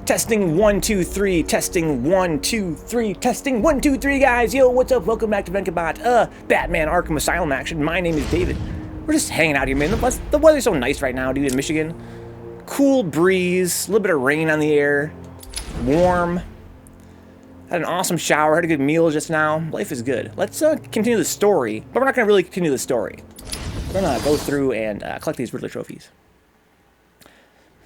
Testing 1 2 3, testing 1 2 3, testing 1 2 3, guys. Yo, what's up? Welcome back to Vencabot. Batman Arkham Asylum action. My name is David. We're just hanging out here, man. The weather's so nice right now, dude, in Michigan. Cool breeze, a little bit of rain on the air, warm. Had an awesome shower, had a good meal just now. Life is good. Let's continue the story, but we're not going to really continue the story. We're going to go through and collect these Riddler trophies.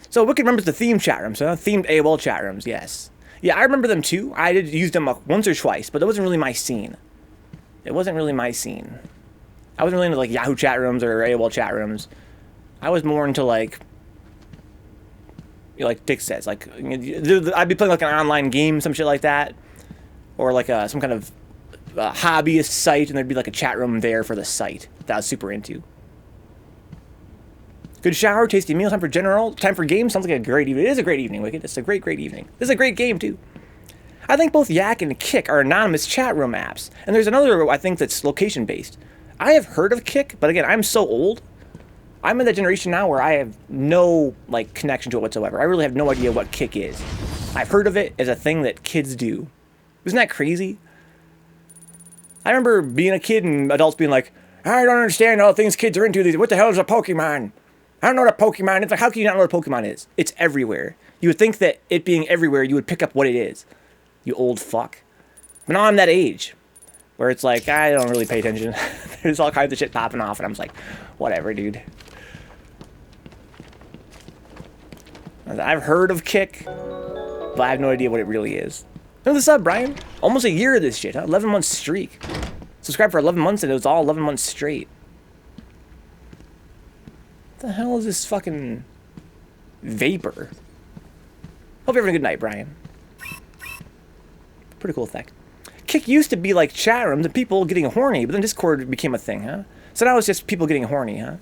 So Wicked remembers the themed chat rooms, huh? Themed AOL chat rooms, yes. Yeah, I remember them too. I did use them once or twice, but it wasn't really my scene. It wasn't really my scene. I wasn't really into like Yahoo chat rooms or AOL chat rooms. I was more into like Dick says, like I'd be playing like an online game, some shit like that, or like some kind of hobbyist site, and there'd be like a chat room there for the site that I was super into. Good shower, tasty meal, time for games. Sounds like a great evening. It is a great evening, Wicked. It's a great evening. This is a great game, too. I think both Yak and Kick are anonymous chat room apps. And there's another, I think, that's location-based. I have heard of Kick, but again, I'm so old. I'm in that generation now where I have no, like, connection to it whatsoever. I really have no idea what Kick is. I've heard of it as a thing that kids do. Isn't that crazy? I remember being a kid and adults being like, I don't understand all the things kids are into. What the hell is a Pokemon? I don't know what a Pokemon is. Like, how can you not know what a Pokemon is? It's everywhere. You would think that it being everywhere, you would pick up what it is. You old fuck. But now I'm that age where it's like, I don't really pay attention. There's all kinds of shit popping off, and I'm just like, whatever, dude. I've heard of Kick, but I have no idea what it really is. What's up, Brian? Almost a year of this shit, huh? 11 months streak. Subscribed for 11 months, and it was all 11 months straight. What the hell is this fucking vapor? Hope you're having a good night, Brian. Pretty cool effect. Kick used to be like chat rooms and people getting horny, but then Discord became a thing, huh? So now it's just people getting horny, huh?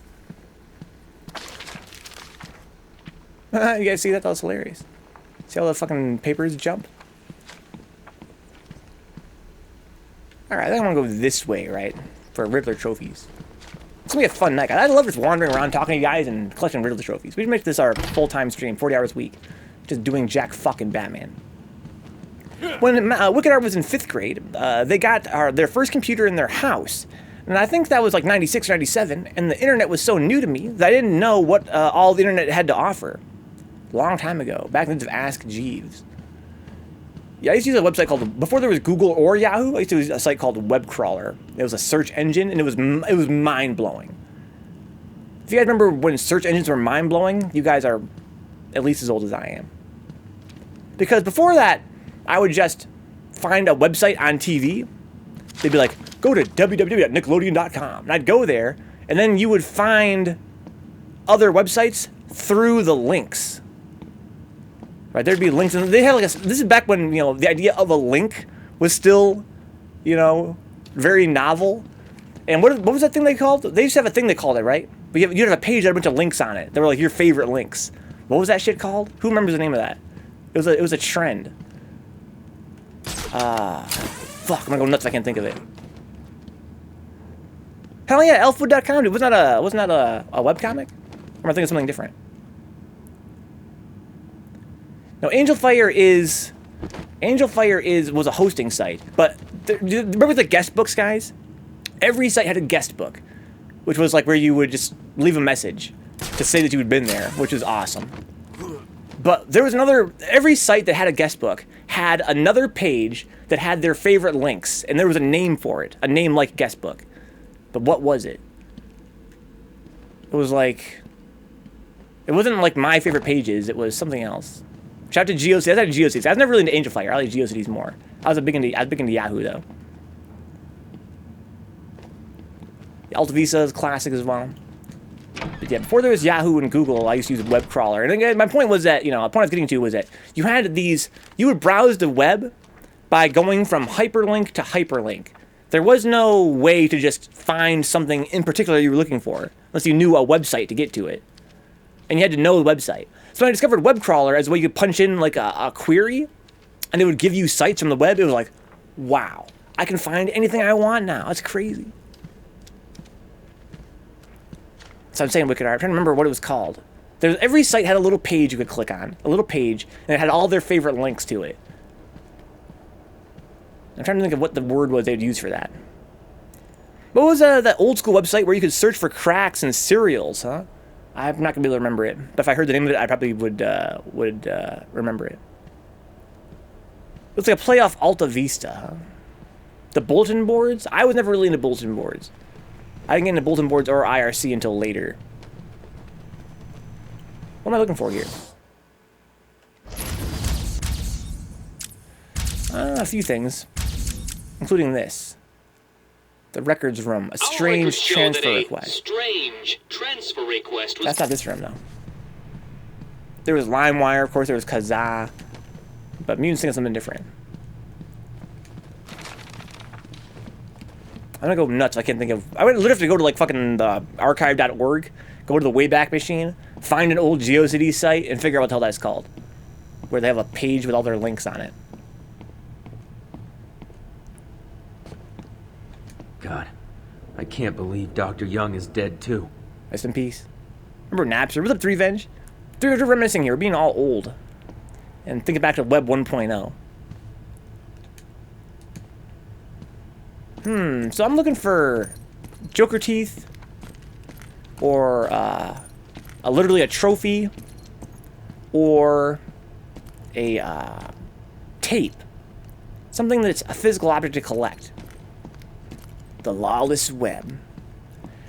You guys see that? That was hilarious. See how the fucking papers jump? Alright, I think I'm gonna go this way, right? For Riddler trophies. It's gonna be a fun night. I love just wandering around talking to you guys and collecting Riddler trophies. We should make this our full-time stream, 40 hours a week. Just doing Jack fucking Batman. When Wicked Art was in 5th grade, they got their first computer in their house. And I think that was like 96, 97, and the internet was so new to me that I didn't know what all the internet had to offer. Long time ago, back in the days of Ask Jeeves. Yeah, I used to use a website called, before there was Google or Yahoo, I used to use a site called Webcrawler. It was a search engine, and it was mind-blowing. If you guys remember when search engines were mind-blowing, you guys are at least as old as I am. Because before that, I would just find a website on TV. They'd be like, go to www.nickelodeon.com. And I'd go there, and then you would find other websites through the links. Right, there'd be links, and they had like this is back when, you know, the idea of a link was still, you know, very novel. And what was that thing they called? They used to have a thing they called it, right? But you'd have a page that had a bunch of links on it. They were like your favorite links. What was that shit called? Who remembers the name of that? It was a trend. Fuck, I'm gonna go nuts if I can't think of it. Hell yeah, elfwood.com, dude. Wasn't that a webcomic? Or am I thinking of something different? No, Angel Fire was a hosting site, but remember the guest books, guys? Every site had a guest book, which was like where you would just leave a message to say that you had been there, which was awesome. But there was every site that had a guest book had another page that had their favorite links, and there was a name for it, a name like guest book. But what was it? It was like, it wasn't like my favorite pages, it was something else. Shout out to GeoCities. I was GeoCities. I was never really into Angel Fire. I like GeoCities more. I was big into Yahoo though. The Alta Vista is classic as well. But yeah, before there was Yahoo and Google, I used to use Webcrawler. And again, my point was that, you know, the point I was getting to was that you would browse the web by going from hyperlink to hyperlink. There was no way to just find something in particular you were looking for, unless you knew a website to get to it. And you had to know the website. So when I discovered Webcrawler as a way you could punch in like a query, and it would give you sites from the web, it was like, wow, I can find anything I want now. That's crazy. So I'm saying Wicked Art. I'm trying to remember what it was called. Every site had a little page you could click on, a little page, and it had all their favorite links to it. I'm trying to think of what the word was they'd use for that. What was that old school website where you could search for cracks and cereals, huh? I'm not gonna be able to remember it, but if I heard the name of it, I probably would remember it. Looks like a playoff Alta Vista, huh? The bulletin boards? I was never really into bulletin boards. I didn't get into bulletin boards or IRC until later. What am I looking for here? A few things, including this. The records room. A strange transfer request. That's not this room, though. There was LimeWire, of course, there was Kazaa. But Mutant's thinking something different. I'm gonna go nuts. I can't think of... I would literally have to go to, like, fucking the archive.org, go to the Wayback Machine, find an old GeoCities site, and figure out what the hell that's called. Where they have a page with all their links on it. God, I can't believe Dr. Young is dead too. Rest in peace. Remember Napster? What's up, 3Venge? 3 are reminiscing here. We're being all old. And thinking back to Web 1.0. So I'm looking for Joker teeth. Or literally a trophy. Or a tape. Something that's a physical object to collect. The lawless web.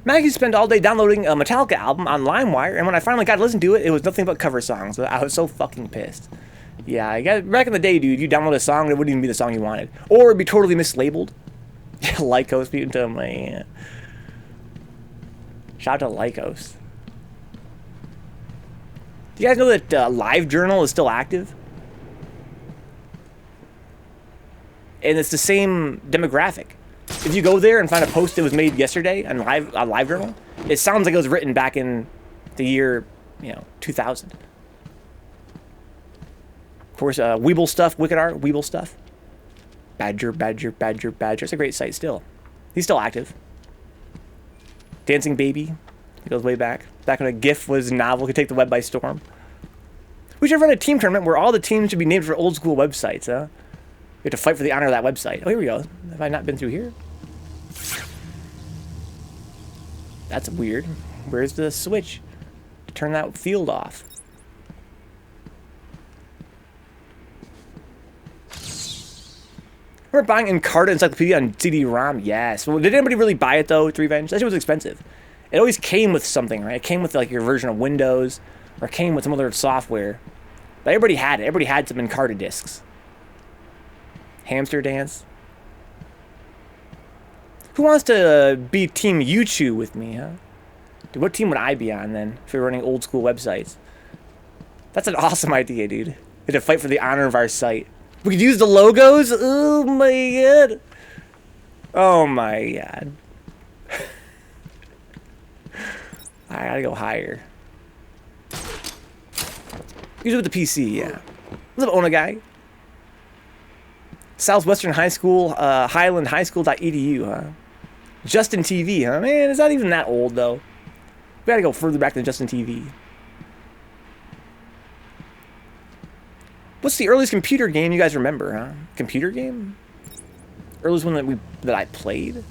Maggie spent all day downloading a Metallica album on LimeWire, and when I finally got to listen to it, it was nothing but cover songs. I was so fucking pissed. Yeah, I got back in the day, dude, you download a song, it wouldn't even be the song you wanted. Or it'd be totally mislabeled. Lycos, Mutant, man. Shout out to Lycos. Do you guys know that LiveJournal is still active? And it's the same demographic. If you go there and find a post that was made yesterday on LiveJournal, it sounds like it was written back in the year, 2000. Of course, Weeble stuff, Wicked Art, Weeble stuff. Badger. It's a great site still. He's still active. Dancing Baby. It goes way back. Back when a GIF was novel, could take the web by storm. We should run a team tournament where all the teams should be named for old school websites, huh? We have to fight for the honor of that website. Oh, here we go. Have I not been through here? That's weird. Where's the switch to turn that field off? Remember buying Encarta Encyclopedia on CD-ROM? Yes. Well, did anybody really buy it, though, 3Venge? That shit was expensive. It always came with something, right? It came with, like, your version of Windows, or it came with some other software. But everybody had it. Everybody had some Encarta discs. Hamster Dance. Who wants to be Team YouTube with me, huh? Dude, what team would I be on, then, if we were running old school websites? That's an awesome idea, dude. We had to fight for the honor of our site. We could use the logos? Oh, my God. Oh, my God. I gotta go higher. Usually with the PC, yeah. What's up, Ona guy? Southwestern High School, Highland High School.edu, huh? Justin TV, huh? Man, it's not even that old, though. We gotta go further back than Justin TV. What's the earliest computer game you guys remember, huh? Computer game? Earliest one that I played?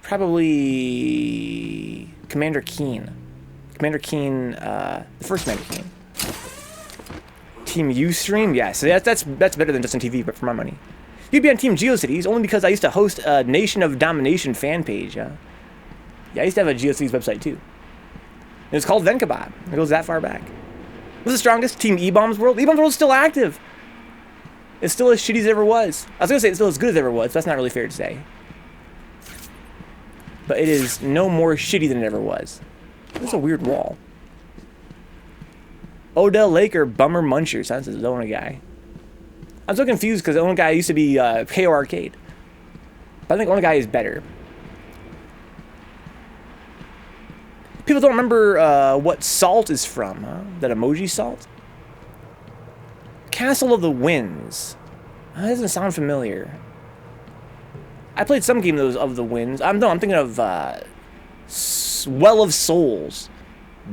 Probably Commander Keen. Commander Keen, the first Commander Keen. Team Ustream? Yes, that's better than Justin TV, but for my money. You'd be on Team GeoCities only because I used to host a Nation of Domination fan page. Yeah, I used to have a GeoCities website too. It was called Vencabot. It goes that far back. What's the strongest? Team E-Bombs World? E-Bombs World's still active. It's still as shitty as it ever was. I was going to say it's still as good as it ever was, but that's not really fair to say. But it is no more shitty than it ever was. That's a weird wall. Odell Laker Bummer Munchers. That's his Ona guy. I'm so confused because the Ona guy used to be KO Arcade. But I think Ona guy is better. People don't remember what Salt is from, huh? That emoji Salt? Castle of the Winds. That doesn't sound familiar. I played some game of the Winds. I'm thinking of Well of Souls.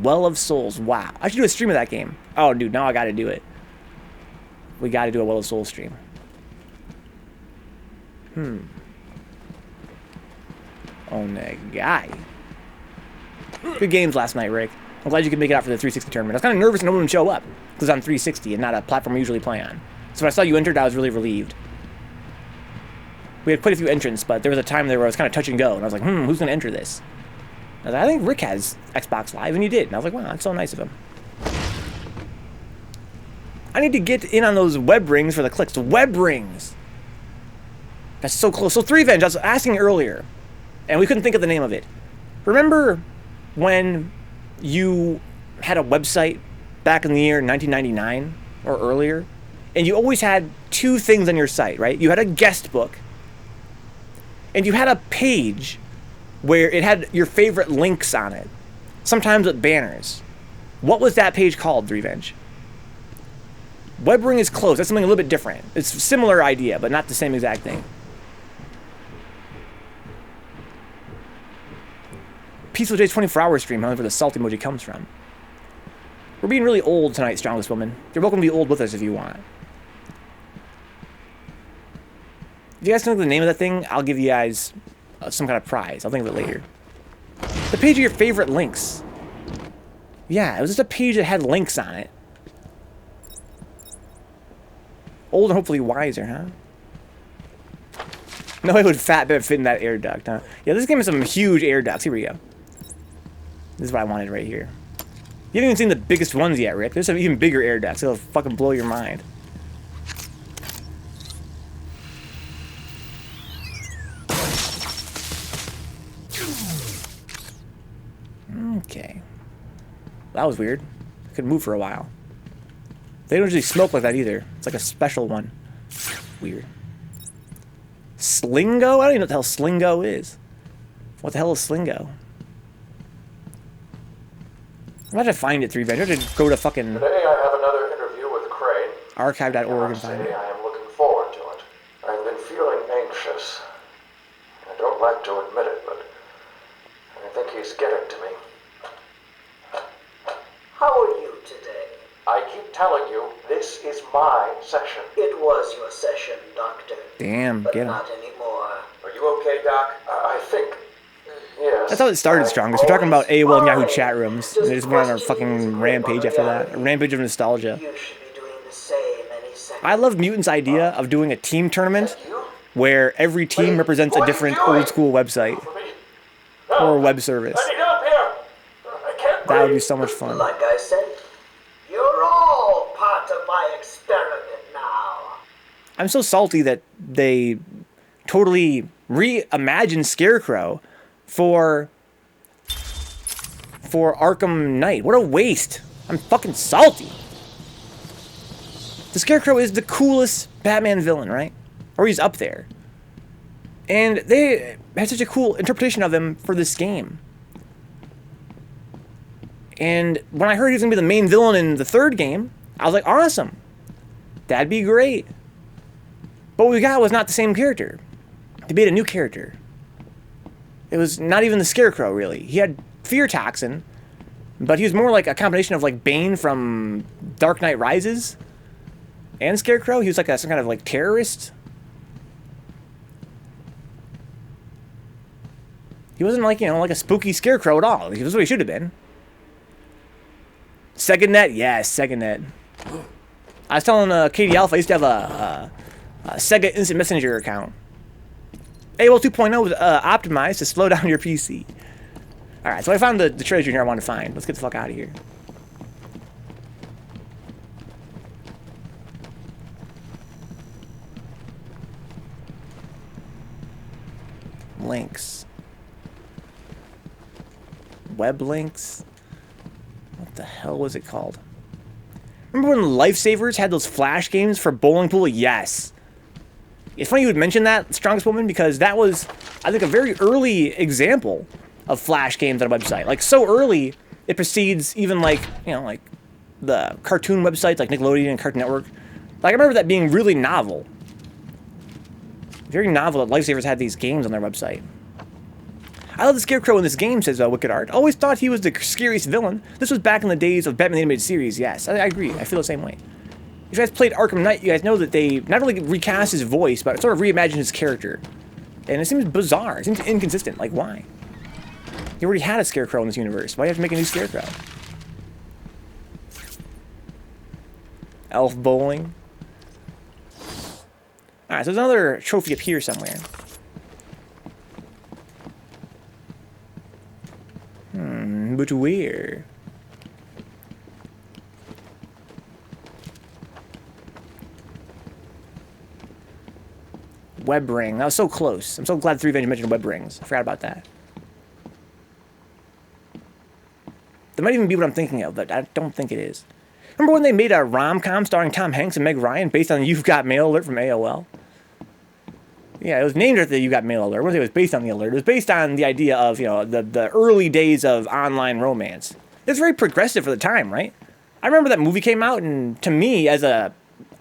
Well of Souls. Wow. I should do a stream of that game. Oh, dude, now I gotta do it. We gotta do a Well of Souls stream. Oh, guy. Good games last night, Rick. I'm glad you could make it out for the 360 tournament. I was kind of nervous no one would show up because I'm 360 and not a platform we usually play on. So when I saw you entered, I was really relieved. We had quite a few entrants, but there was a time there where I was kind of touch and go, and I was like, who's going to enter this? I was like, I think Rick has Xbox Live, and he did. And I was like, wow, that's so nice of him. I need to get in on those web rings for the clicks. Web rings! That's so close. So 3Venge, I was asking earlier, and we couldn't think of the name of it. Remember when you had a website back in the year 1999 or earlier, and you always had two things on your site, right? You had a guest book, and you had a page where it had your favorite links on it, sometimes with banners. What was that page called, 3Venge? Webring is close. That's something a little bit different. It's a similar idea, but not the same exact thing. Peaceful J's 24-hour stream, however, the salt emoji comes from. We're being really old tonight, Strongest Woman. You're welcome to be old with us if you want. If you guys know the name of that thing, I'll give you guys some kind of prize. I'll think of it later. The page of your favorite links. Yeah, it was just a page that had links on it. Old and hopefully wiser, huh? No way would Fat Bit fit in that air duct, huh? Yeah, this game has some huge air ducts. Here we go. This is what I wanted right here. You haven't even seen the biggest ones yet, Rick. There's some even bigger air ducts. It'll fucking blow your mind. Okay. That was weird. I couldn't move for a while. They don't usually smoke like that either. It's like a special one. Weird. Slingo? I don't even know what the hell Slingo is. What the hell is Slingo? I'm about to find it, 3Venge. I have to go to fucking... Today I have another interview with Crane. archive.org and find it. I am looking forward to it. I've been feeling anxious. I don't like to admit it, but I think he's getting to me. How are you today? I keep telling you, this is my session. It was your session, Doctor. Damn, But get him. not anymore. Are you okay, Doc? I think... Yes. That's how it started, Strongest. We're talking about AOL and Yahoo chat rooms. And they just went on our fucking rampage after that. A rampage of nostalgia. You should be doing the same any second. I love Mutant's idea of doing a team tournament where every team represents a different old school website or web service. I need help here. I can't That would be breathe. so much fun. Like I said, you're all part of my experiment now. I'm so salty that they totally reimagined Scarecrow for Arkham Knight. What a waste. I'm fucking salty. The Scarecrow is the coolest Batman villain, right? Or he's up there. And they had such a cool interpretation of him for this game. And when I heard he was going to be the main villain in the third game, I was like, awesome. That'd be great. But what we got was not the same character. They made a new character. It was not even the Scarecrow, really. He had Fear Toxin, but he was more like a combination of like Bane from Dark Knight Rises and Scarecrow. He was like some kind of like terrorist. He wasn't like, you know, like a spooky Scarecrow at all. He was what he should have been. SegaNet? Yes, SegaNet. I was telling Katie Alpha I used to have a Sega Instant Messenger account. AOL 2.0 was optimized to slow down your PC. Alright, so I found the treasure here I want to find. Let's get the fuck out of here. Links. Web links? What the hell was it called? Remember when Lifesavers had those flash games for bowling pool? Yes. It's funny you would mention that, Strongest Woman, because that was, I think, a very early example of flash games on a website. Like, so early, it precedes even, like, you know, like, the cartoon websites, like Nickelodeon and Cartoon Network. Like, I remember that being really novel. Very novel that Lifesavers had these games on their website. I love the Scarecrow in this game, says Wicked Art. Always thought he was the scariest villain. This was back in the days of Batman the Animated Series. Yes, I agree. I feel the same way. If you guys played Arkham Knight, you guys know that they not only recast his voice, but sort of reimagined his character. And it seems bizarre. It seems inconsistent. Like, why? You already had a Scarecrow in this universe. Why do you have to make a new Scarecrow? Elf bowling. Alright, so there's another trophy up here somewhere. But where? Web ring. That was so close. I'm so glad 3 Avengers mentioned web rings. I forgot about that. That might even be what I'm thinking of, but I don't think it is. Remember when they made a rom-com starring Tom Hanks and Meg Ryan based on You've Got Mail Alert from AOL? Yeah, it was named after the You Got Mail Alert. I wouldn't say it was based on the alert. It was based on the idea of, you know, the early days of online romance. It's very progressive for the time, right? I remember that movie came out, and to me, as a,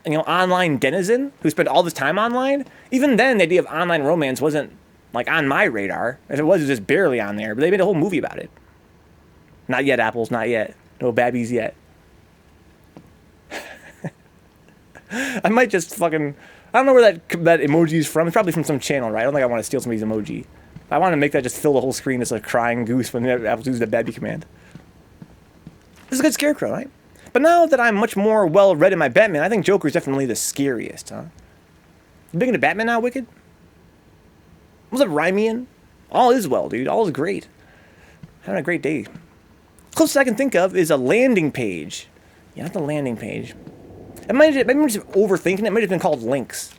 you know, online denizen who spent all this time online, even then the idea of online romance wasn't, like, on my radar. If it was just barely on there, but they made a whole movie about it. Not yet, Apples, not yet. No babbies yet. I might just fucking... I don't know where that emoji is from. It's probably from some channel, right? I don't think I want to steal somebody's emoji. I want to make that just fill the whole screen as a crying goose when Apples uses the babby command. This is a good Scarecrow, right? But now that I'm much more well-read in my Batman, I think Joker's definitely the scariest, huh? You big into Batman now, Wicked? What's up, Rymian? All is well, dude. All is great. Having a great day. Closest I can think of is a landing page. Yeah, not the landing page. Maybe I'm just overthinking it. It might have been called Links.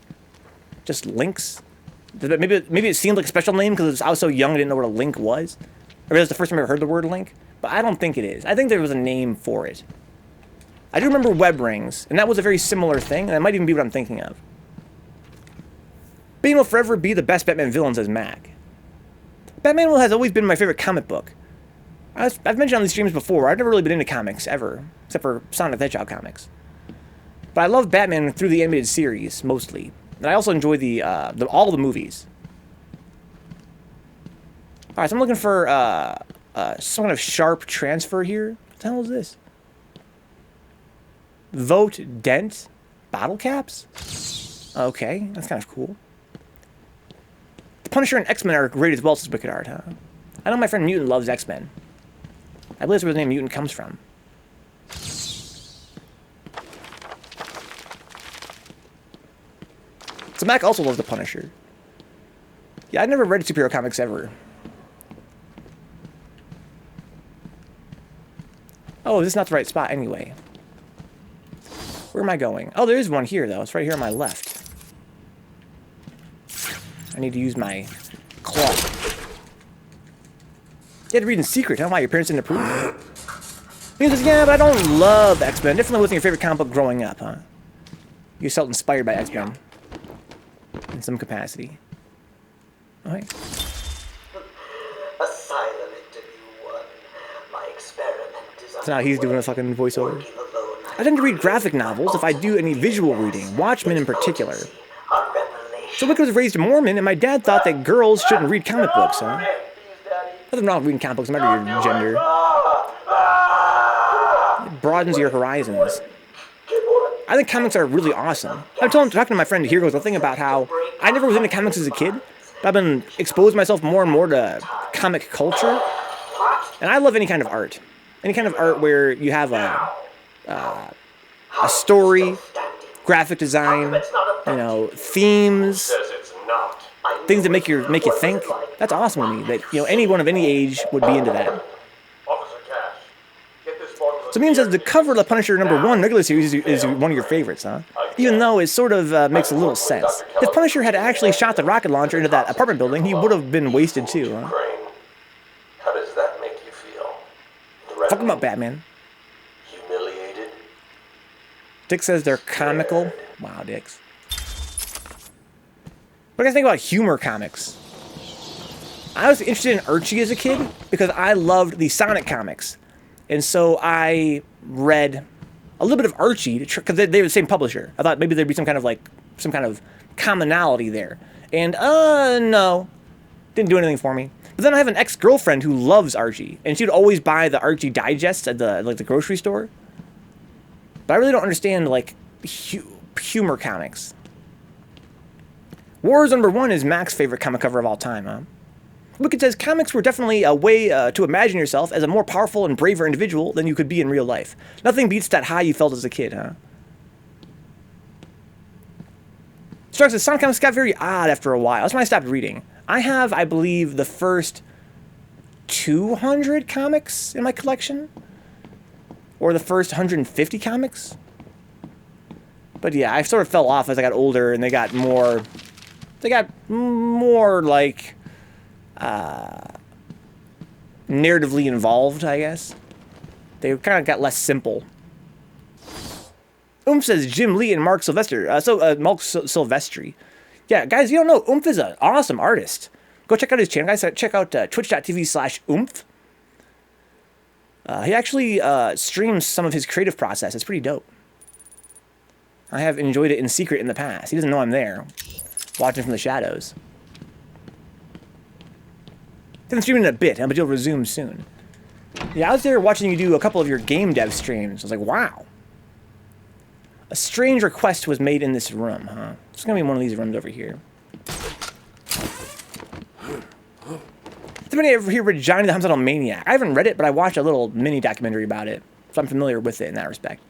Just Links. Maybe it seemed like a special name because I was so young I didn't know what a link was. Or it was the first time I ever heard the word link. But I don't think it is. I think there was a name for it. I do remember web rings, and that was a very similar thing, and that might even be what I'm thinking of. Bane will forever be the best Batman villain, says Mac. Batman has always been my favorite comic book. I've mentioned on these streams before, I've never really been into comics, ever. Except for Sonic the Hedgehog comics. But I love Batman through the animated series, mostly. And I also enjoy all the movies. Alright, so I'm looking for some kind of sharp transfer here. What the hell is this? Vote Dent bottle caps? Okay, that's kind of cool. The Punisher and X-Men are great as well, says Wicked Art, huh? I know my friend Mutant loves X-Men. I believe that's where the name Mutant comes from. So Mac also loves the Punisher. Yeah, I never read superhero comics ever. Oh, this is not the right spot anyway. Where am I going? Oh, there is one here, though. It's right here on my left. I need to use my claw. You had to read in secret, huh? Why, your parents didn't approve? He says, yeah, but I don't love X-Men. Definitely wasn't your favorite comic book growing up, huh? You felt inspired by X-Men. In some capacity. Okay. Asylum interview 1. My experiment is So now he's doing a fucking voiceover. I tend to read graphic novels if I do any visual reading, Watchmen in particular. So Wicked was raised Mormon, and my dad thought that girls shouldn't read comic books, huh? Nothing wrong with reading comic books, no matter your gender. It broadens your horizons. I think comics are really awesome. I'm talking to my friend here goes the thing about how I never was into comics as a kid, but I've been exposed myself more and more to comic culture, and I love any kind of art. Any kind of art where you have a story, graphic design, you know, themes, things that make you think. That's awesome to me. That, you know, anyone of any age would be into that. So it means that the cover of the Punisher #1 regular series is one of your favorites, huh? Even though it sort of makes a little sense. If Punisher had actually shot the rocket launcher into that apartment building, he would have been wasted too, huh? How does that make you feel? Fuck him up, Batman. Humiliated? Dick says they're comical. Wow, Dicks. What do you guys think about humor comics? I was interested in Archie as a kid because I loved the Sonic comics. And so I read a little bit of Archie because they were the same publisher. I thought maybe there'd be some kind of commonality there. And no, didn't do anything for me. But then I have an ex-girlfriend who loves Archie, and she would always buy the Archie digests at the grocery store. But I really don't understand like humor comics. Wars #1 is Mac's favorite comic cover of all time, huh? Wicked says comics were definitely a way to imagine yourself as a more powerful and braver individual than you could be in real life. Nothing beats that high you felt as a kid, huh? Strux says some comics got very odd after a while. That's when I stopped reading. I have, I believe, the first 200 comics in my collection, or the first 150 comics. But yeah, I sort of fell off as I got older, and they got more like narratively involved, I guess. They kind of got less simple. Says Jim Lee and Mark Silvestri. Mark Silvestri. Yeah, guys, you don't know, is an awesome artist. Go check out his channel, guys. Check out twitch.tv/oomph. He actually streams some of his creative process. It's pretty dope. I have enjoyed it in secret in the past. He doesn't know I'm there, watching from the shadows. Didn't stream in a bit, but you'll resume soon. Yeah, I was there watching you do a couple of your game dev streams. I was like, wow. A strange request was made in this room, huh? It's gonna be one of these rooms over here. Has anybody ever here read Johnny the Homicidal Maniac? I haven't read it, but I watched a little mini documentary about it, so I'm familiar with it in that respect.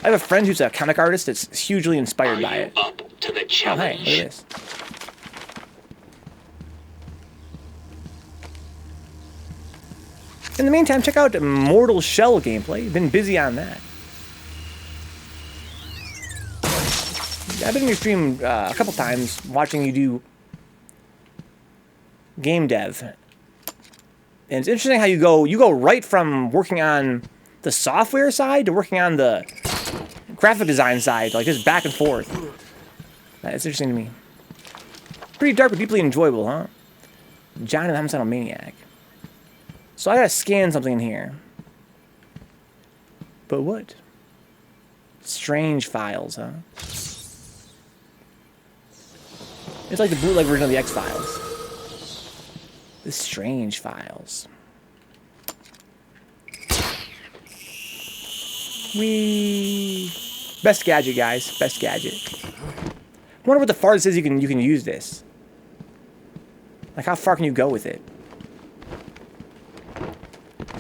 I have a friend who's a comic artist that's hugely inspired by it. Up to the challenge. Oh, hey, look at this. In the meantime, check out Mortal Shell gameplay. Been busy on that. I've been in your stream a couple times watching you do game dev. And it's interesting how you go right from working on the software side to working on the graphic design side, like just back and forth. That's interesting to me. Pretty dark but deeply enjoyable, huh? Johnny the Homicidal Maniac. So I gotta scan something in here. But what? Strange files, huh? It's like the bootleg version of the X-Files. The strange files. Best gadget, guys. Best gadget. I wonder what the farthest is you can use this. Like, how far can you go with it?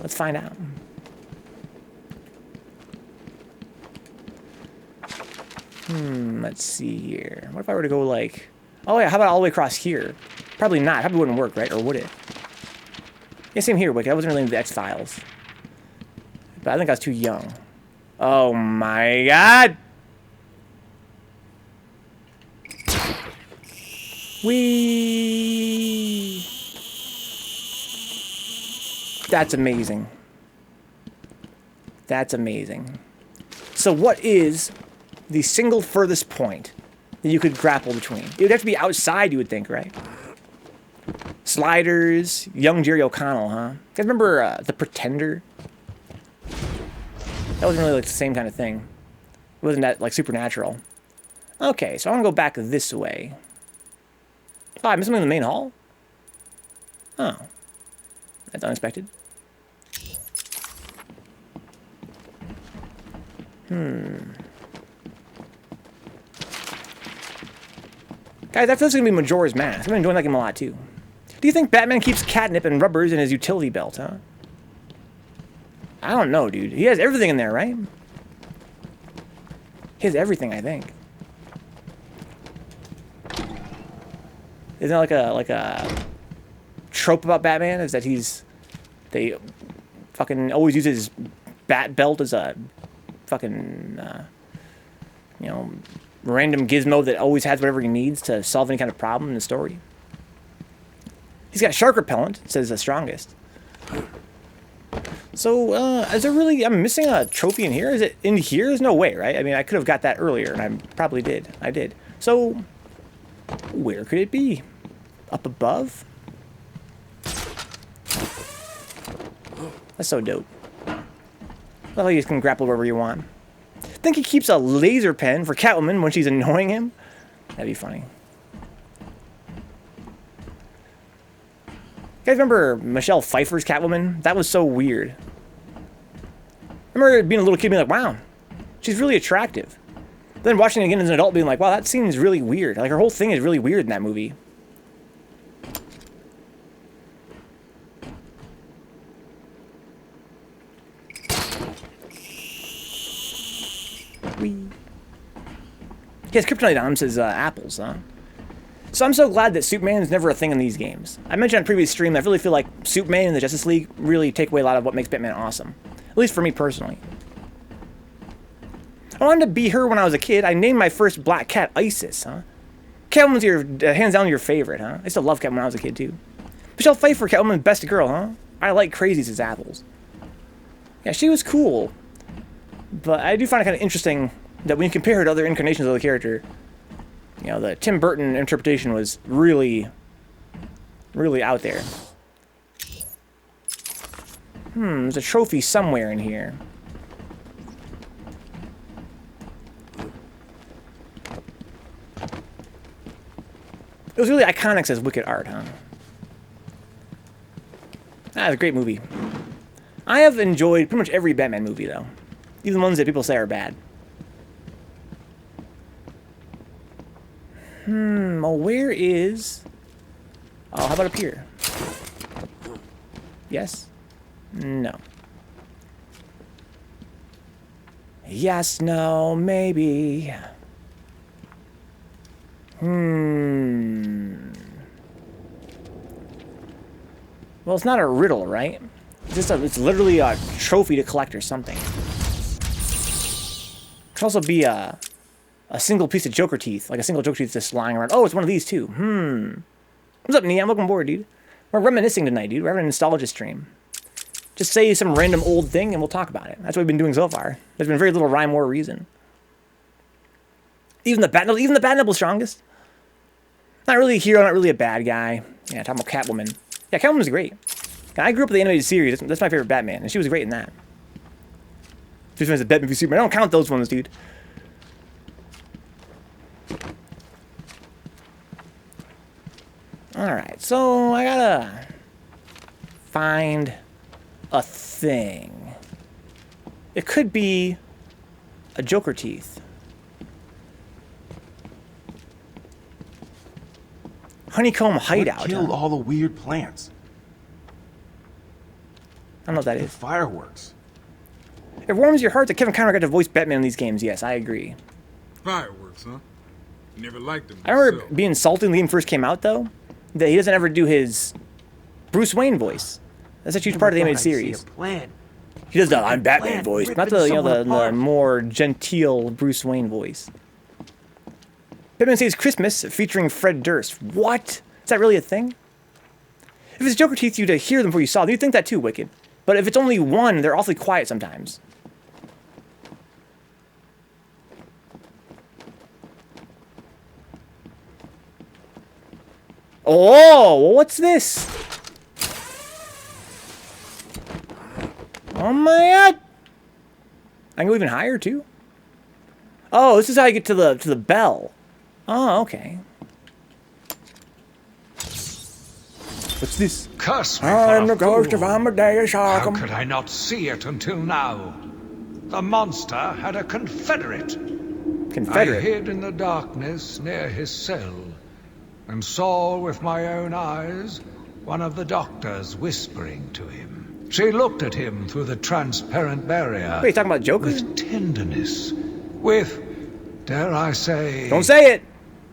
Let's find out. Let's see here. What if I were to go like... Oh yeah, how about all the way across here? Probably not. Probably wouldn't work, right? Or would it? Yeah, same here, Wicked. I wasn't really into the X-Files. But I think I was too young. Oh my god! Whee! That's amazing. That's amazing. So what is the single furthest point that you could grapple between? It would have to be outside, you would think, right? Sliders, young Jerry O'Connell, huh? You guys remember The Pretender? That wasn't really like the same kind of thing. It wasn't that like supernatural. Okay, so I want to go back this way. Oh, I missed something in the main hall? Oh. That's unexpected. Guys, I feel it's going to be Majora's Mask. I've been enjoying that game a lot, too. Do you think Batman keeps catnip and rubbers in his utility belt, huh? I don't know, dude. He has everything in there, right? He has everything, I think. Isn't that like a trope about Batman? Is that they fucking always use his bat belt as a fucking, you know, random gizmo that always has whatever he needs to solve any kind of problem in the story. He's got shark repellent, it says the strongest. So, is there really... I'm missing a trophy in here? Is it in here? There's no way, right? I mean, I could have got that earlier, and I probably did. I did. So, where could it be? Up above? That's so dope. I love how you can grapple wherever you want. I think he keeps a laser pen for Catwoman when she's annoying him. That'd be funny. guys remember Michelle Pfeiffer's Catwoman? That was so weird. I remember being a little kid being like, wow, she's really attractive. Then watching it again as an adult being like, wow, that seems really weird. Like, her whole thing is really weird in that movie. Whee. He has kryptonite on him, says apples, huh? So I'm so glad that Superman is never a thing in these games. I mentioned on a previous stream that I really feel like Superman and the Justice League really take away a lot of what makes Batman awesome. At least for me personally. I wanted to be her when I was a kid. I named my first black cat Isis, huh? Catwoman's your, hands down, your favorite, huh? I used to love Catwoman when I was a kid, too. Michelle Pfeiffer, Catwoman, best girl, huh? I like crazies as apples. Yeah, she was cool. But I do find it kind of interesting that when you compare her to other incarnations of the character, you know, the Tim Burton interpretation was really, really out there. There's a trophy somewhere in here. It was really iconic as wicked art, huh? That's a great movie. I have enjoyed pretty much every Batman movie, though. Even the ones that people say are bad. Well, where is... Oh, how about up here? Yes? No. Yes, no, maybe. Well, it's not a riddle, right? It's literally a trophy to collect or something. It could also be a single piece of Joker teeth, like a single Joker teeth just lying around. Oh, it's one of these too. What's up, Nee? I'm looking bored, dude. We're reminiscing tonight, dude. We're having a nostalgia stream. Just say some random old thing and we'll talk about it. That's what we've been doing so far. There's been very little rhyme or reason. Even the Batnible's strongest. Not really a hero, not really a bad guy. Yeah, talking about Catwoman. Yeah, Catwoman's great. I grew up with the animated series. That's my favorite Batman, and she was great in that. Just as a Batman v Superman. I don't count those ones, dude. Alright, so I gotta find a thing. It could be a Joker teeth. Honeycomb hideout. What killed all the weird plants? I don't know what that is. Fireworks. It warms your heart that Kevin Conroy got to voice Batman in these games. Yes, I agree. Fireworks, huh? Never liked them. I remember being salty when the game first came out, though, that he doesn't ever do his Bruce Wayne voice. That's a huge part of the animated series. He does the I'm Batman voice, not the the more genteel Bruce Wayne voice. Batman Saves Christmas featuring Fred Durst. What? Is that really a thing? If it's Joker teeth, you'd hear them before you saw them. You'd think that too, Wicked. But if it's only one, they're awfully quiet sometimes. Oh, what's this? Oh my god! I can go even higher too. Oh, this is how you get to the bell. Oh, okay. What's this? Curse me I'm for the a ghost of fool. Amadeus How Arkham. could I not see it until now? The monster had a confederate. I Confederate. hid in the darkness near his cell and saw with my own eyes one of the doctors whispering to him. She looked at him through the transparent barrier. Wait, you talking about Joker? With tenderness, with, dare I say... Don't say it!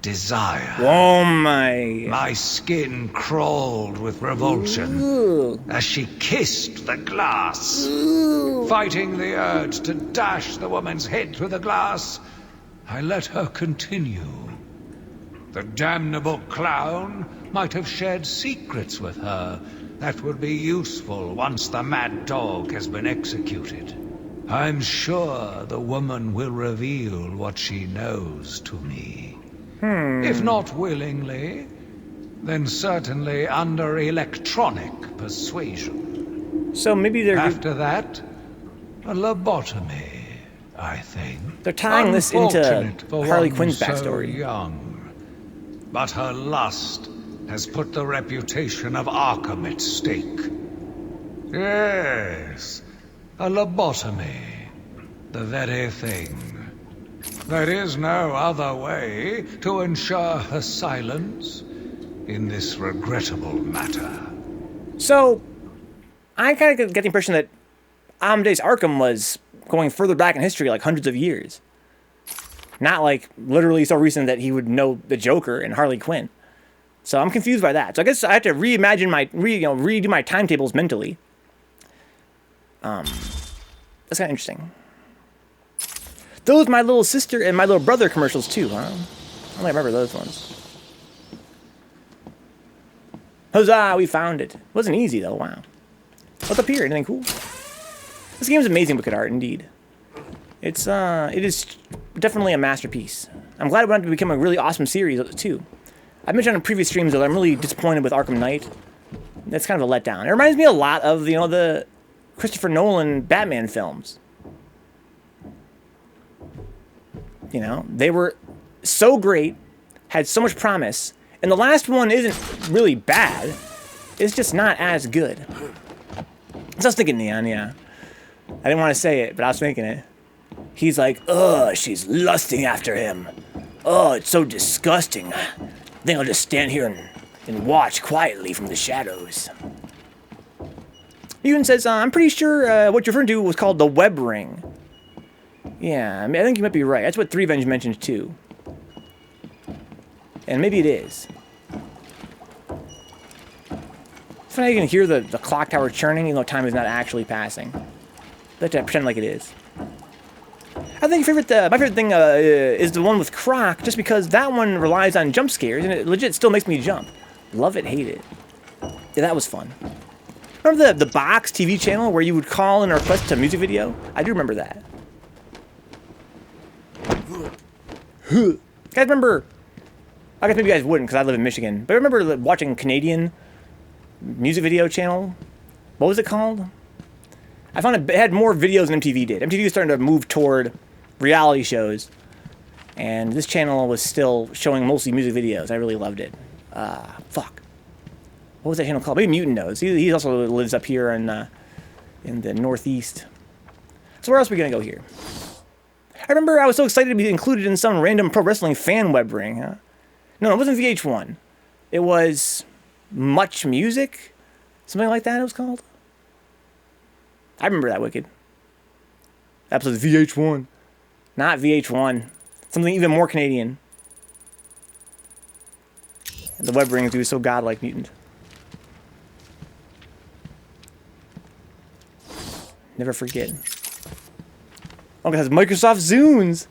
Desire. Oh my... My skin crawled with revulsion. Ooh. As she kissed the glass. Ooh. Fighting the urge to dash the woman's head through the glass, I let her continue. The damnable clown might have shared secrets with her that would be useful once the mad dog has been executed. I'm sure the woman will reveal what she knows to me. If not willingly, then certainly under electronic persuasion. So maybe they're... After that, a lobotomy, I think. They're tying this into Unfortunate for Harley one Quinn's so backstory. young. But her lust has put the reputation of Arkham at stake. Yes, a lobotomy. The very thing. There is no other way to ensure her silence in this regrettable matter. So, I kind of get the impression that Amadeus Arkham was going further back in history, like hundreds of years. Not like literally so recent that he would know the Joker and Harley Quinn. So I'm confused by that. So I guess I have to reimagine redo my timetables mentally. That's kind of interesting. Those My Little Sister and My Little Brother commercials too, huh? I don't remember those ones. Huzzah, we found it. Wasn't easy though, wow. What's up here? Anything cool? This game is amazing wicked art indeed. It is definitely a masterpiece. I'm glad it went on to become a really awesome series too. I mentioned on previous streams that I'm really disappointed with Arkham Knight. That's kind of a letdown. It reminds me a lot of the Christopher Nolan Batman films. You know, they were so great, had so much promise, and the last one isn't really bad. It's just not as good. So I was thinking Neon, yeah. I didn't want to say it, but I was thinking it. He's like, ugh, she's lusting after him. Oh, it's so disgusting. I think I'll just stand here and watch quietly from the shadows. He even says, I'm pretty sure what you're referring to was called the web ring. Yeah, I mean, I think you might be right. That's what 3Venge mentioned too. And maybe it is. It's funny how you can hear the clock tower churning even though time is not actually passing. Let's pretend like it is. I think my favorite thing is the one with Croc, just because that one relies on jump scares, and it legit still makes me jump. Love it, hate it. Yeah, that was fun. Remember the Box TV channel where you would call and request a music video? I do remember that. Guys, remember... I guess maybe you guys wouldn't, because I live in Michigan. But I remember watching Canadian music video channel. What was it called? I found it had more videos than MTV did. MTV was starting to move toward reality shows. And this channel was still showing mostly music videos. I really loved it. Fuck. What was that channel called? Maybe Mutant knows. He also lives up here in the Northeast. So where else are we going to go here? I remember I was so excited to be included in some random pro wrestling fan web ring. Huh? No, it wasn't VH1. It was Much Music? Something like that it was called? I remember that, Wicked. Episode VH1. Not VH1. Something even more Canadian. And the web rings do so godlike mutant. Never forget. Oh, it has Microsoft Zunes.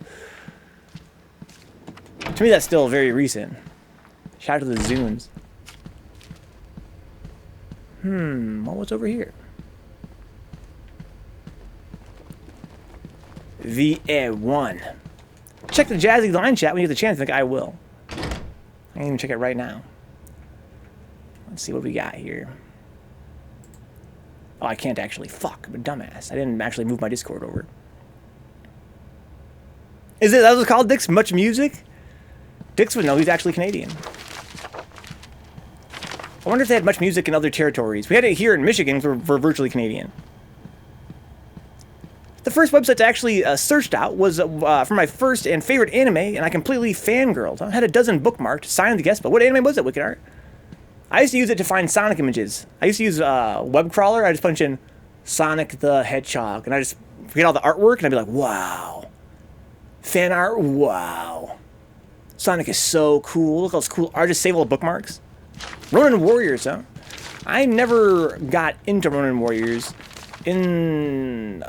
To me, that's still very recent. Shout out to the Zunes. What was over here? VA1. Check the Jazzy line chat when you get the chance. I think I will. I can even check it right now. Let's see what we got here. Oh, I can't actually. Fuck, I'm a dumbass. I didn't actually move my Discord over. Is it that was called Dix Much Music? Dix would know he's actually Canadian. I wonder if they had Much Music in other territories. We had it here in Michigan for virtually Canadian. The first website to actually searched out was for my first and favorite anime, and I completely fangirled. I had a dozen bookmarked, signed the guest, but what anime was it, Wicked Art? I used to use it to find Sonic images. I used to use web crawler. I just punch in Sonic the Hedgehog, and I just get all the artwork, and I'd be like, wow. Fan art, wow. Sonic is so cool. Look at those cool art. Just save all the bookmarks. Ronin Warriors, huh? I never got into Ronin Warriors. In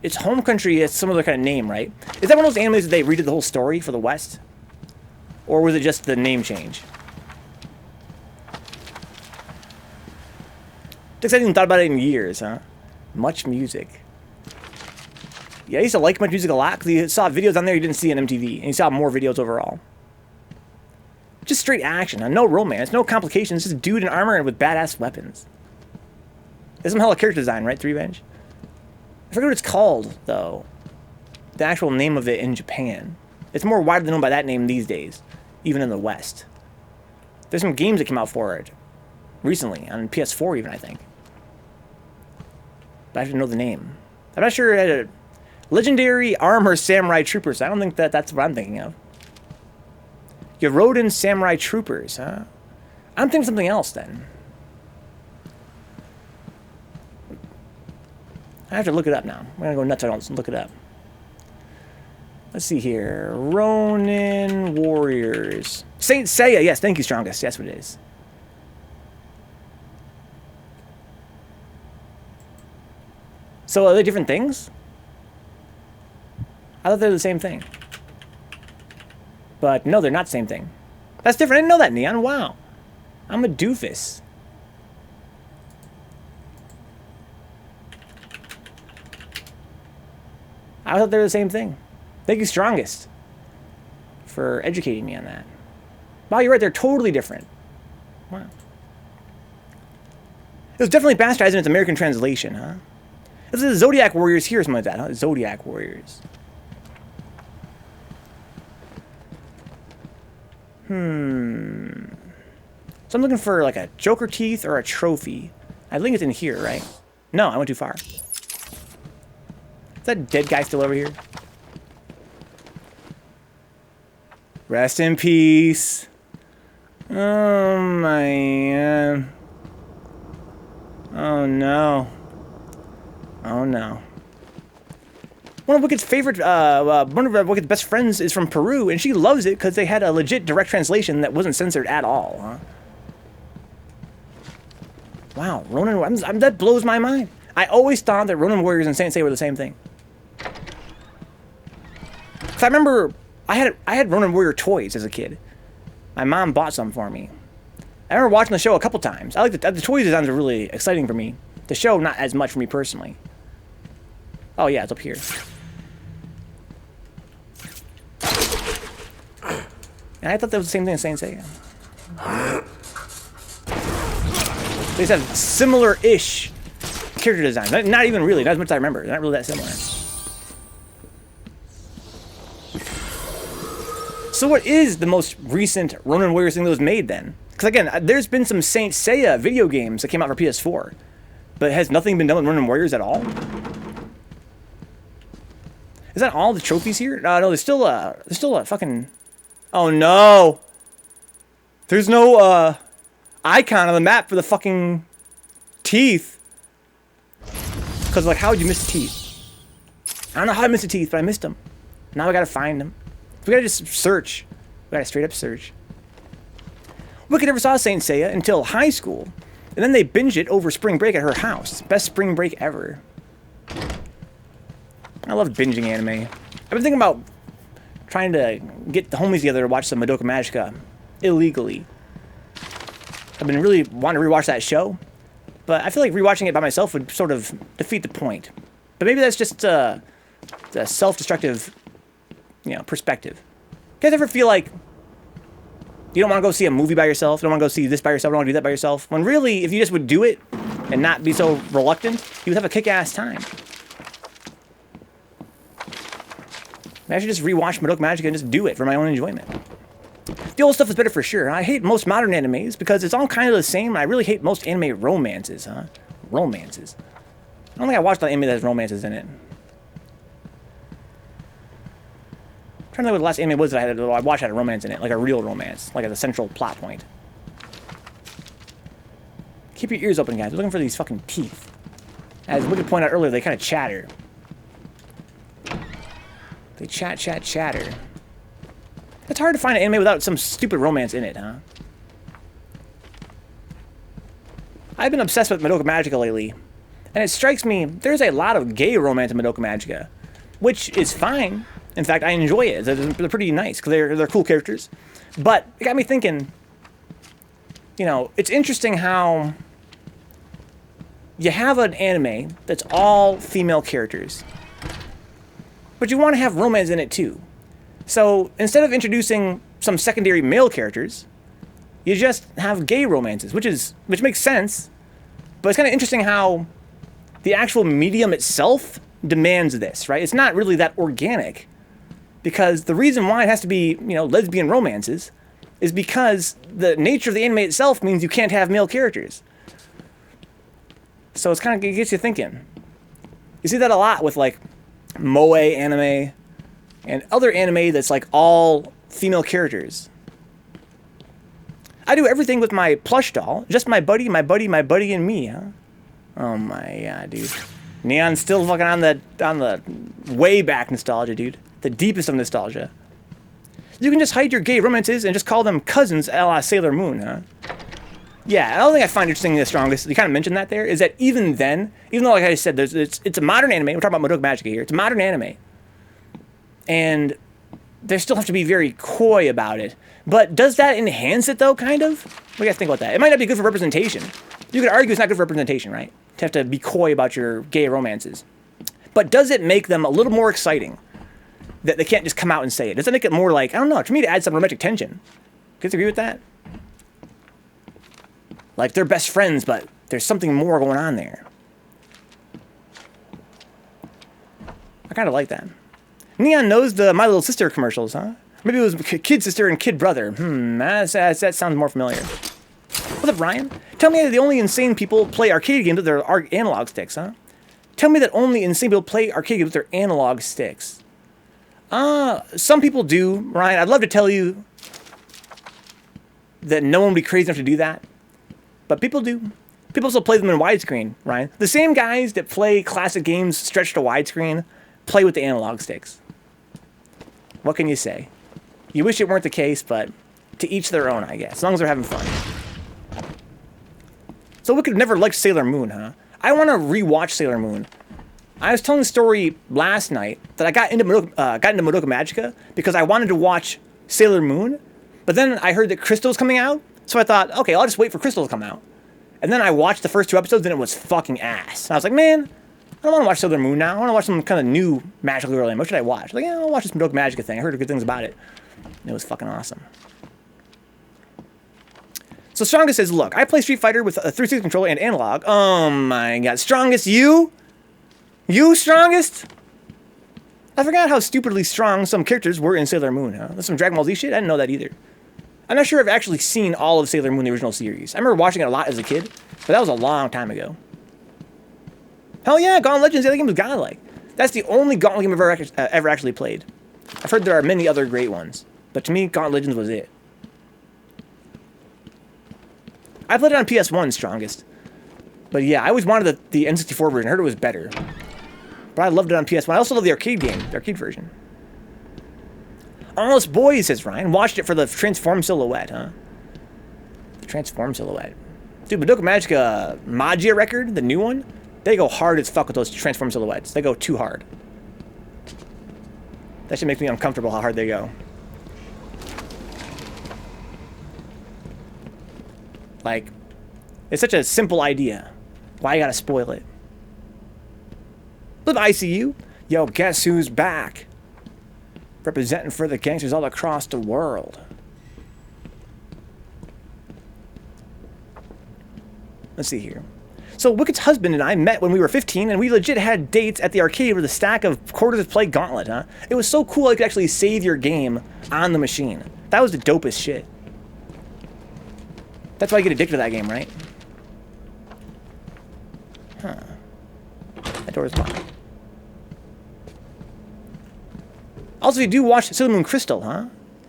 its home country, it's some other kind of name, right? Is that one of those animes that they redid the whole story for the West? Or was it just the name change? I hadn't thought about it in years, huh? Much Music. Yeah, I used to like Much Music a lot because you saw videos on there you didn't see on MTV, and you saw more videos overall. Just straight action, huh? No romance, no complications, just a dude in armor and with badass weapons. There's some hella character design, right, 3Venge? I forget what it's called, though. The actual name of it in Japan. It's more widely known by that name these days, even in the West. There's some games that came out for it recently, on PS4 even, I think. But I have to know the name. I'm not sure it had a Legendary Armor Samurai Troopers. I don't think that's what I'm thinking of. You Rodin Samurai Troopers, huh? I'm thinking something else then. I have to look it up now. I'm gonna go nuts. I don't look it up. Let's see here. Ronin Warriors. Saint Seiya. Yes, thank you, Strongest. That's what it is. So are they different things? I thought they were the same thing. But no, they're not the same thing. That's different. I didn't know that, Neon. Wow. I'm a doofus. I thought they were the same thing. Thank you, Strongest, for educating me on that. Wow, you're right. They're totally different. Wow. It was definitely bastardized in its American translation, huh? This is Zodiac Warriors here or something like that, huh? Zodiac Warriors. So I'm looking for like a Joker teeth or a trophy. I think it's in here, right? No, I went too far. Is that dead guy still over here? Rest in peace. Oh, man. Oh, no. Oh, no. One of Wicked's favorite, one of Wicked's best friends is from Peru, and she loves it because they had a legit direct translation that wasn't censored at all, huh? Wow, Ronin, that blows my mind. I always thought that Ronin Warriors and Saint Seiya were the same thing. Cause I remember I had Ronin Warrior toys as a kid. My mom bought some for me. I remember watching the show a couple times. I like the toy designs are really exciting for me. The show, not as much for me personally. Oh yeah, it's up here. And I thought that was the same thing as Saint Seiya. They just have similar-ish character designs. Not even really, not as much as I remember. They're not really that similar. So what is the most recent Ronin Warriors thing that was made then? Because again, there's been some Saint Seiya video games that came out for PS4. But has nothing been done with Ronin Warriors at all? Is that all the trophies here? No, there's still a fucking... Oh no! There's no icon on the map for the fucking teeth. Because like, how would you miss the teeth? I don't know how I missed the teeth, but I missed them. Now I gotta find them. We gotta just search. We gotta straight up search. Wicked never saw Saint Seiya until high school, and then they binged it over spring break at her house. Best spring break ever. I love binging anime. I've been thinking about trying to get the homies together to watch some Madoka Magica illegally. I've been really wanting to rewatch that show, but I feel like rewatching it by myself would sort of defeat the point. But maybe that's just the self-destructive, perspective. You guys ever feel like you don't want to go see a movie by yourself, you don't want to go see this by yourself, you don't want to do that by yourself? When really, if you just would do it and not be so reluctant, you would have a kick-ass time. I should just rewatch Madoka Magica and just do it for my own enjoyment. The old stuff is better for sure. I hate most modern animes because it's all kind of the same, and I really hate most anime romances, huh? Romances. I don't think I watched an anime that has romances in it. I'm trying to think what the last anime was that I watched had a romance in it, like a real romance, like as a central plot point. Keep your ears open, guys. We're looking for these fucking teeth. As Wicked pointed out earlier, they kind of chatter. They chatter. It's hard to find an anime without some stupid romance in it, huh? I've been obsessed with Madoka Magica lately, and it strikes me there's a lot of gay romance in Madoka Magica, which is fine. In fact, I enjoy it. They're pretty nice because they're cool characters. But it got me thinking, it's interesting how you have an anime that's all female characters, but you want to have romance in it too. So instead of introducing some secondary male characters, you just have gay romances, which makes sense. But it's kind of interesting how the actual medium itself demands this, right? It's not really that organic, because the reason why it has to be, lesbian romances is because the nature of the anime itself means you can't have male characters. So it's kind of, it gets you thinking. You see that a lot with like moe anime and other anime that's like all female characters. I do everything with my plush doll. Just my buddy, and me, huh? Oh my god, dude. Neon's still fucking on the way back nostalgia, dude. The deepest of nostalgia. You can just hide your gay romances and just call them cousins a la Sailor Moon, huh? Yeah, another thing I find interesting the strongest, you kind of mentioned that there, is that even then, even though like I said, it's a modern anime, we're talking about Madoka Magica here, it's a modern anime. And they still have to be very coy about it. But does that enhance it though, kind of? What do you guys think about that? It might not be good for representation. You could argue it's not good for representation, right? To have to be coy about your gay romances. But does it make them a little more exciting? That they can't just come out and say it. Does it make it more like, I don't know, to me to add some romantic tension. Do you guys agree with that? Like they're best friends, but there's something more going on there. I kind of like that. Neon knows the My Little Sister commercials, huh? Maybe it was Kid Sister and Kid Brother. That sounds more familiar. What's up, Ryan? Tell me that the only insane people play arcade games with their analog sticks, huh? Tell me that only insane people play arcade games with their analog sticks. Some people do, Ryan. I'd love to tell you that no one would be crazy enough to do that. But people do. People also play them in widescreen, Ryan. The same guys that play classic games stretched to widescreen play with the analog sticks. What can you say? You wish it weren't the case, but to each their own, I guess. As long as they're having fun. So we could never like Sailor Moon, huh? I want to rewatch Sailor Moon. I was telling the story last night that I got into Madoka Magica because I wanted to watch Sailor Moon, but then I heard that Crystal's coming out, so I thought, okay, I'll just wait for Crystal to come out. And then I watched the first 2 episodes, and it was fucking ass. And I was like, man, I don't want to watch Sailor Moon now. I want to watch some kind of new magical girl anime. What should I watch? Like, yeah, I'll watch this Madoka Magica thing. I heard good things about it. And it was fucking awesome. So Strongest says, look, I play Street Fighter with a 360 controller and analog. Oh my god. Strongest, you? You, Strongest? I forgot how stupidly strong some characters were in Sailor Moon, huh? That's some Dragon Ball Z shit? I didn't know that either. I'm not sure I've actually seen all of Sailor Moon, the original series. I remember watching it a lot as a kid, but that was a long time ago. Hell yeah, Gauntlet Legends, the other game was godlike. That's the only Gauntlet game I've ever actually played. I've heard there are many other great ones, but to me, Gauntlet Legends was it. I played it on PS1, Strongest. But yeah, I always wanted the N64 version. I heard it was better. But I loved it on PS1. I also love the arcade game, the arcade version. Almost Boys, says Ryan. Watched it for the Transform Silhouette, huh? The Transform Silhouette. Dude, Madoka Magica Magia record, the new one, they go hard as fuck with those Transform Silhouettes. They go too hard. That should make me uncomfortable how hard they go. Like, it's such a simple idea. Why you gotta spoil it? Live ICU? Yo, guess who's back? Representing for the gangsters all across the world. Let's see here. So Wicked's husband and I met when we were 15, and we legit had dates at the arcade with a stack of quarters of play Gauntlet, huh? It was so cool I could actually save your game on the machine. That was the dopest shit. That's why you get addicted to that game, right? Huh. That door is locked. Also, you do watch Sailor Moon Crystal, huh?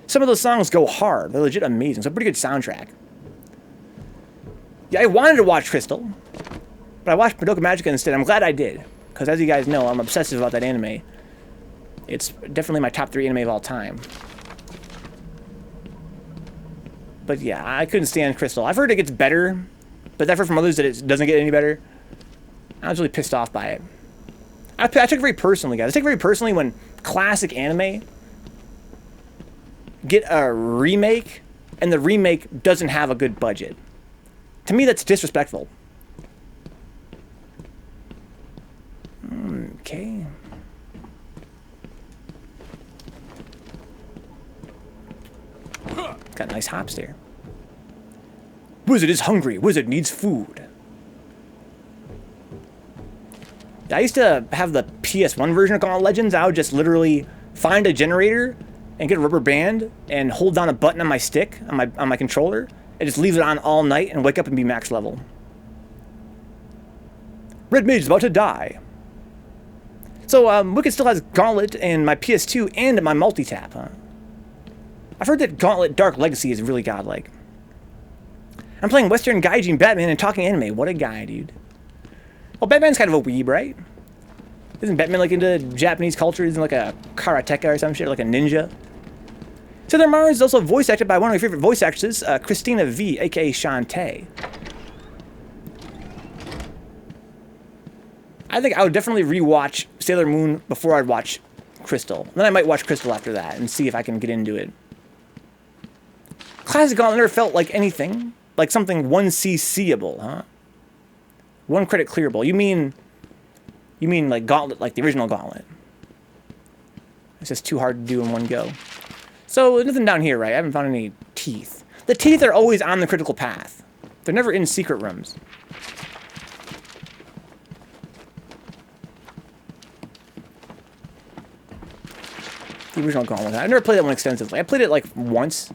Some of those songs go hard. They're legit amazing. It's a pretty good soundtrack. Yeah, I wanted to watch Crystal, but I watched Madoka Magica instead. I'm glad I did, because as you guys know, I'm obsessive about that anime. It's definitely my top 3 anime of all time. But yeah, I couldn't stand Crystal. I've heard it gets better, but I've heard from others that it doesn't get any better. I was really pissed off by it. I took it very personally, guys. I take it very personally when classic anime get a remake and the remake doesn't have a good budget. To me, that's disrespectful. Okay. Got nice hops there. Wizard is hungry. Wizard needs food. I used to have the PS1 version of Gauntlet Legends. I would just literally find a generator and get a rubber band and hold down a button on my stick, on my controller, and just leave it on all night and wake up and be max level. Red Mage is about to die. So, Wicked still has Gauntlet and my PS2 and my multi-tap, huh? I've heard that Gauntlet Dark Legacy is really godlike. I'm playing Western Gaijin Batman and talking anime. What a guy, dude. Well, Batman's kind of a weeb, right? Isn't Batman like into Japanese culture? Isn't like a karateka or some shit, like a ninja? Southern Mars is also voice acted by one of my favorite voice actresses, Christina V, aka Shantae. I think I would definitely rewatch Sailor Moon before I'd watch Crystal. Then I might watch Crystal after that and see if I can get into it. Classic Gauntlet never felt like anything. Like something 1CCable, huh? 1 credit clearable. You mean like Gauntlet, like the original Gauntlet. It's just too hard to do in one go. So, nothing down here, right? I haven't found any teeth. The teeth are always on the critical path. They're never in secret rooms. The original Gauntlet. I never played that one extensively. I played it like once.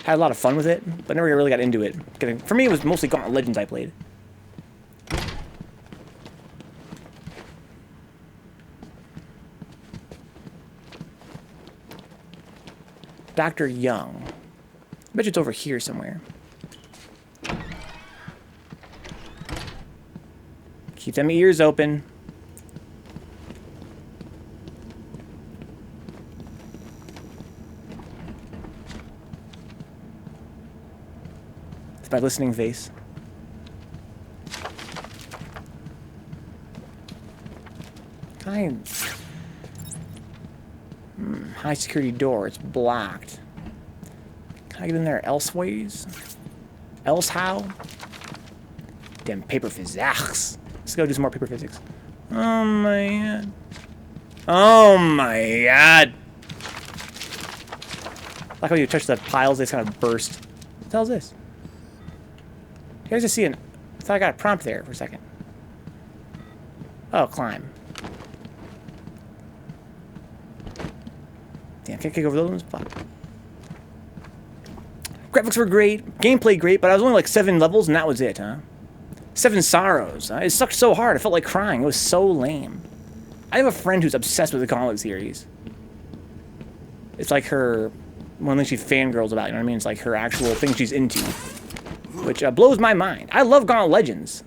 Had a lot of fun with it, but never really got into it. For me, it was mostly Gauntlet Legends I played. Dr. Young. I bet you it's over here somewhere. Keep them ears open. It's my listening face. High security door. It's blocked. Can I get in there elseways? Else how? Damn paper physics. Let's go do some more paper physics. Oh my god. Oh my god. Like how you touch the piles, they just kind of burst. What the hell is this? You guys just see an... I thought I got a prompt there for a second. Oh, climb. Damn, can't kick over those ones. Fuck. Graphics were great, gameplay great, but I was only like 7 levels and that was it, huh? 7 sorrows. It sucked so hard, I felt like crying. It was so lame. I have a friend who's obsessed with the Gauntlet series. It's like her... one thing she fangirls about, you know what I mean? It's like her actual thing she's into. Which blows my mind. I love Gauntlet Legends.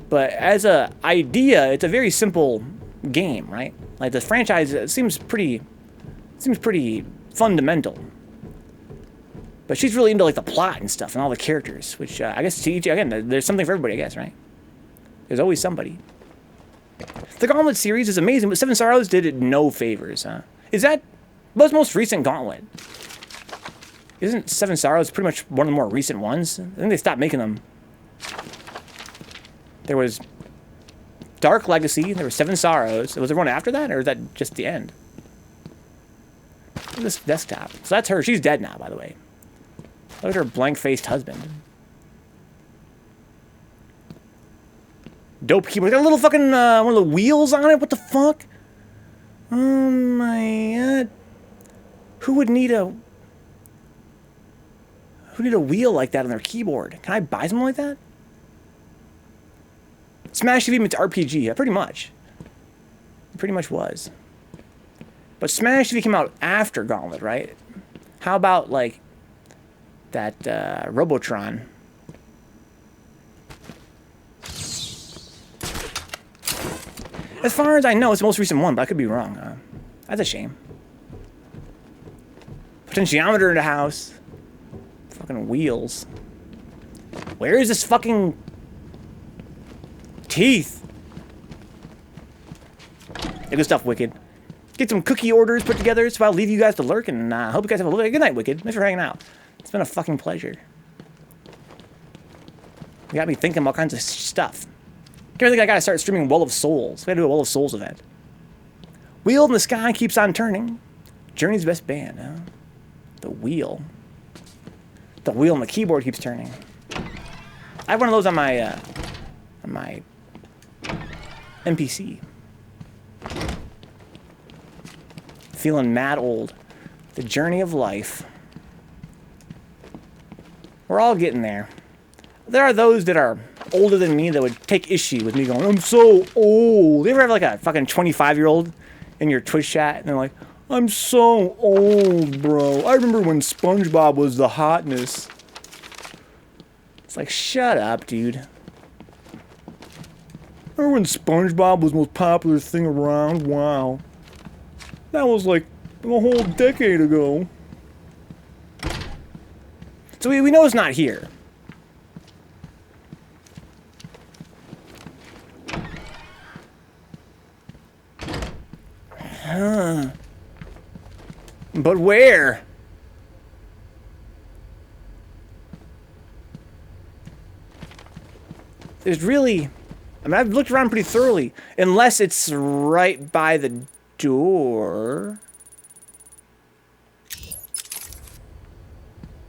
But as a idea, it's a very simple game, right? Like the franchise seems pretty fundamental. But she's really into like the plot and stuff and all the characters, which I guess to each, again, there's something for everybody, I guess, right? There's always somebody. The Gauntlet series is amazing, but Seven Sorrows did it no favors, huh? Is that what's most recent Gauntlet? Isn't Seven Sorrows pretty much one of the more recent ones? I think they stopped making them. There was Dark Legacy, there was Seven Sorrows. Was there one after that, or is that just the end? Look at this desktop. So that's her. She's dead now, by the way. Look at her blank-faced husband. Dope keyboard. Got a little fucking, one of the wheels on it? What the fuck? Oh my god. Who would need a wheel like that on their keyboard? Can I buy something like that? Smash TV meets RPG. Yeah, pretty much. It pretty much was. But Smash TV came out after Gauntlet, right? How about, like, that, Robotron? As far as I know, it's the most recent one, but I could be wrong. That's a shame. Potentiometer in the house. Fucking wheels. Where is this fucking... teeth? Yeah, good stuff, Wicked. Get some cookie orders put together, so I'll leave you guys to lurk, and hope you guys have a good night, Wicked. Thanks for hanging out. It's been a fucking pleasure. You got me thinking all kinds of stuff. I think I gotta start streaming Well of Souls. We gotta do a Well of Souls event. Wheel in the sky keeps on turning. Journey's best band, huh? The wheel. The wheel on the keyboard keeps turning. I have one of those on my NPC. Feeling mad old. The journey of life. We're all getting there. There are those that are older than me that would take issue with me going, I'm so old. You ever have like a fucking 25-year-old in your Twitch chat and they're like, I'm so old, bro. I remember when SpongeBob was the hotness. It's like, shut up, dude. Remember when SpongeBob was the most popular thing around? Wow. That was like a whole decade ago. So we know it's not here. Huh. But where? There's really... I mean, I've looked around pretty thoroughly. Unless it's right by the door.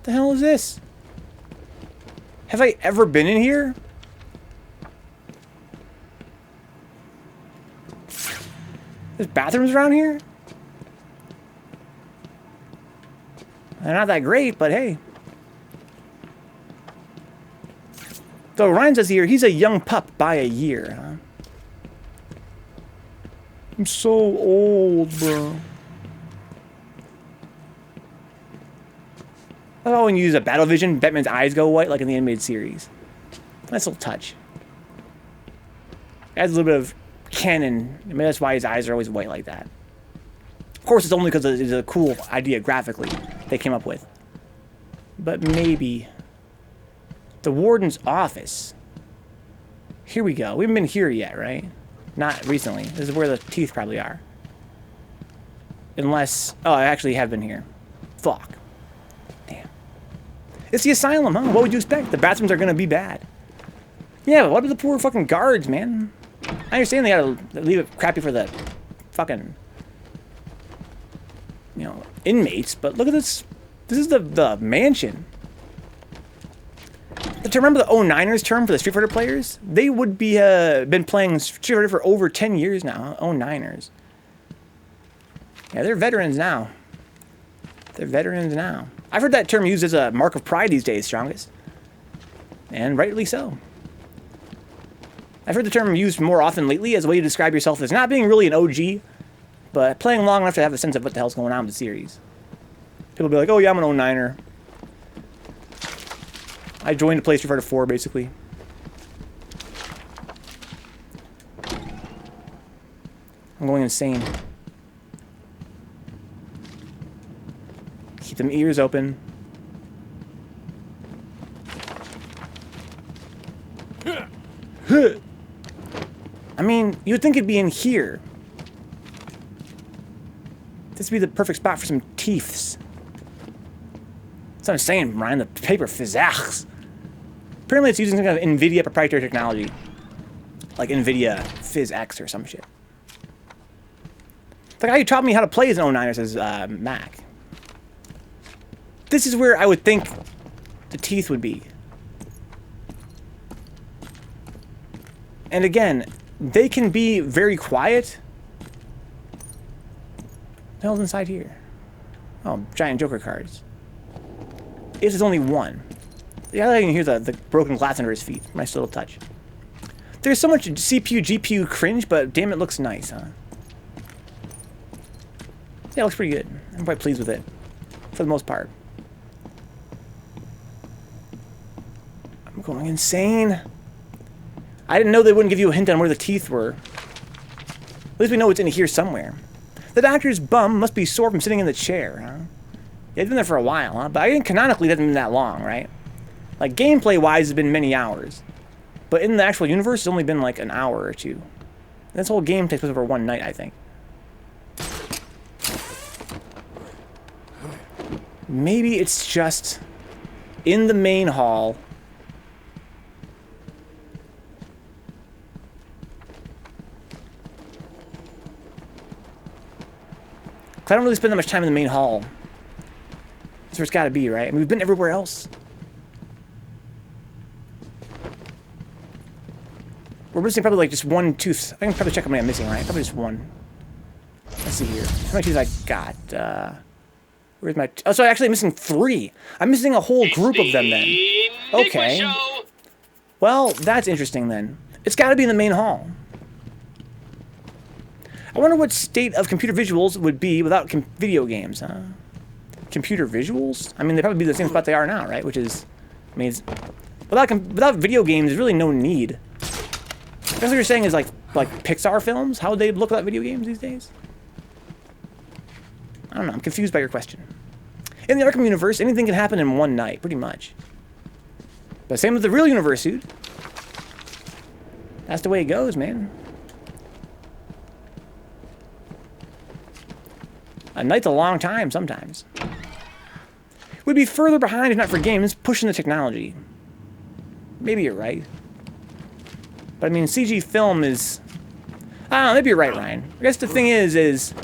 The hell is this? Have I ever been in here? There's bathrooms around here? They're not that great, but hey. So Ryan says here, he's a young pup by a year, huh? I'm so old, bro. I love when you use a battle vision, Batman's eyes go white like in the animated series. Nice little touch. Adds a little bit of canon. I mean, that's why his eyes are always white like that. Of course, it's only because it's a cool idea graphically they came up with. But maybe... The warden's office. Here we go. We haven't been here yet, right? Not recently. This is where the teeth probably are. Unless... Oh, I actually have been here. Fuck. Damn. It's the asylum, huh? What would you expect? The bathrooms are gonna be bad. Yeah, but what about the poor fucking guards, man? I understand they gotta leave it crappy for the fucking... You know, inmates, but look at this. This is the mansion. To remember the 09ers term for the Street Fighter players? They would be been playing Street Fighter for over 10 years now. 09ers. Yeah, they're veterans now. They're veterans now. I've heard that term used as a mark of pride these days, Strongest. And rightly so. I've heard the term used more often lately as a way to describe yourself as not being really an OG, but playing long enough to have a sense of what the hell's going on with the series. People be like, oh yeah, I'm an 09er. I joined to play Street Fighter 4, basically. I'm going insane. Keep them ears open. I mean, you'd think it'd be in here. This would be the perfect spot for some teeths. That's what I'm saying, Ryan. The paper physics. Apparently it's using some kind of NVIDIA proprietary technology. Like NVIDIA PhysX or some shit. It's like how you taught me how to play as an 09er, says Mac. This is where I would think the teeth would be. And again, they can be very quiet. What the hell's inside here? Oh, giant Joker cards. If there's only one. Yeah, I can hear the broken glass under his feet. Nice little touch. There's so much CPU, GPU cringe, but damn, it looks nice, huh? Yeah, it looks pretty good. I'm quite pleased with it. For the most part. I'm going insane. I didn't know they wouldn't give you a hint on where the teeth were. At least we know it's in here somewhere. The doctor's bum must be sore from sitting in the chair, huh? Yeah, he's been there for a while, huh? But I think canonically it hasn't been that long, right? Like, gameplay-wise, it's been many hours. But in the actual universe, it's only been like an hour or two. This whole game takes place over one night, I think. Maybe it's just in the main hall. I don't really spend that much time in the main hall. That's where it's gotta be, right? I mean, we've been everywhere else. We're missing probably like just one tooth. I can probably check how many I'm missing, right? Probably just one. Let's see here. How many teeth I got? Where's my... Oh, so I'm actually missing 3. I'm missing a whole group of them then. Okay. Well, that's interesting then. It's got to be in the main hall. I wonder what state of computer visuals would be without video games, huh? Computer visuals? I mean, they'd probably be the same spot they are now, right? Which is... I mean, without video games, there's really no need. I guess what you're saying is like Pixar films? How would they look without video games these days? I don't know. I'm confused by your question. In the Arkham universe, anything can happen in one night, pretty much. But same with the real universe, dude. That's the way it goes, man. A night's a long time sometimes. We'd be further behind if not for games pushing the technology. Maybe you're right. But I mean, CG film is... I don't know, maybe you're right, Ryan. I guess the thing is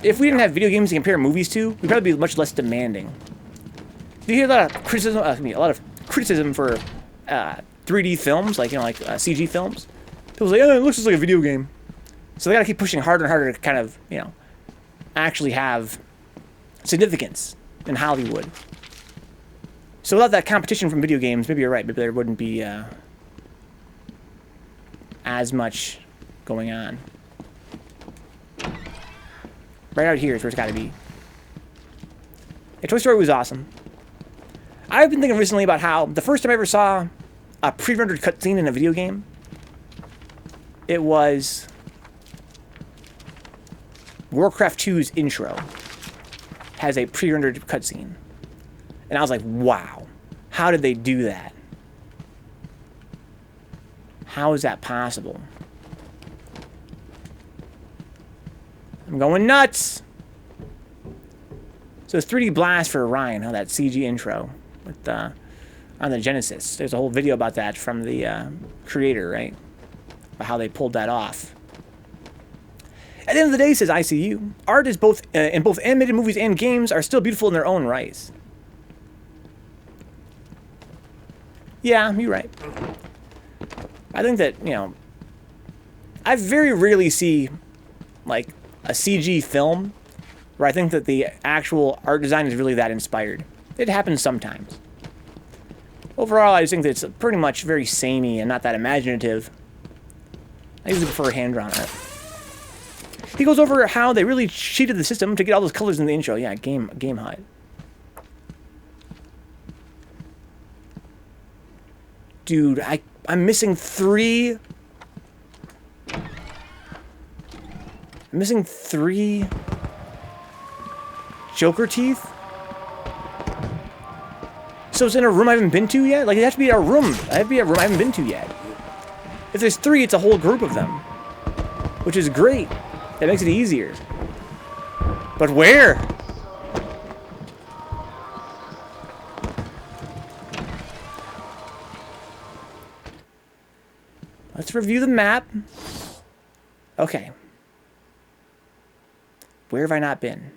if we didn't have video games to compare movies to, we'd probably be much less demanding. You hear a lot of criticism, for 3D films, like, CG films. People say, oh, it looks just like a video game. So they gotta keep pushing harder and harder to kind of, actually have significance in Hollywood. So without that competition from video games, maybe you're right. Maybe there wouldn't be as much going on. Right out here is where it's got to be. Yeah, Toy Story was awesome. I've been thinking recently about how the first time I ever saw a pre-rendered cutscene in a video game, it was Warcraft 2's intro has a pre-rendered cutscene. And I was like, wow, how did they do that? How is that possible? I'm going nuts! So it's 3D Blast for Orion, that CG intro with on the Genesis. There's a whole video about that from the creator, right? About how they pulled that off. At the end of the day, says ICU, art is both in both animated movies and games are still beautiful in their own rights. Yeah, you're right. I think that, I very rarely see, like, a CG film where I think that the actual art design is really that inspired. It happens sometimes. Overall, I just think that it's pretty much very samey and not that imaginative. I usually prefer hand-drawn art. He goes over how they really cheated the system to get all those colors in the intro. Yeah, Game Hut. Dude, I'm missing 3. I'm missing 3 Joker teeth? So it's in a room I haven't been to yet? Like, it has to be a room. It has to be a room I haven't been to yet. If there's 3, it's a whole group of them. Which is great. That makes it easier. But where? Let's review the map. Okay. Where have I not been?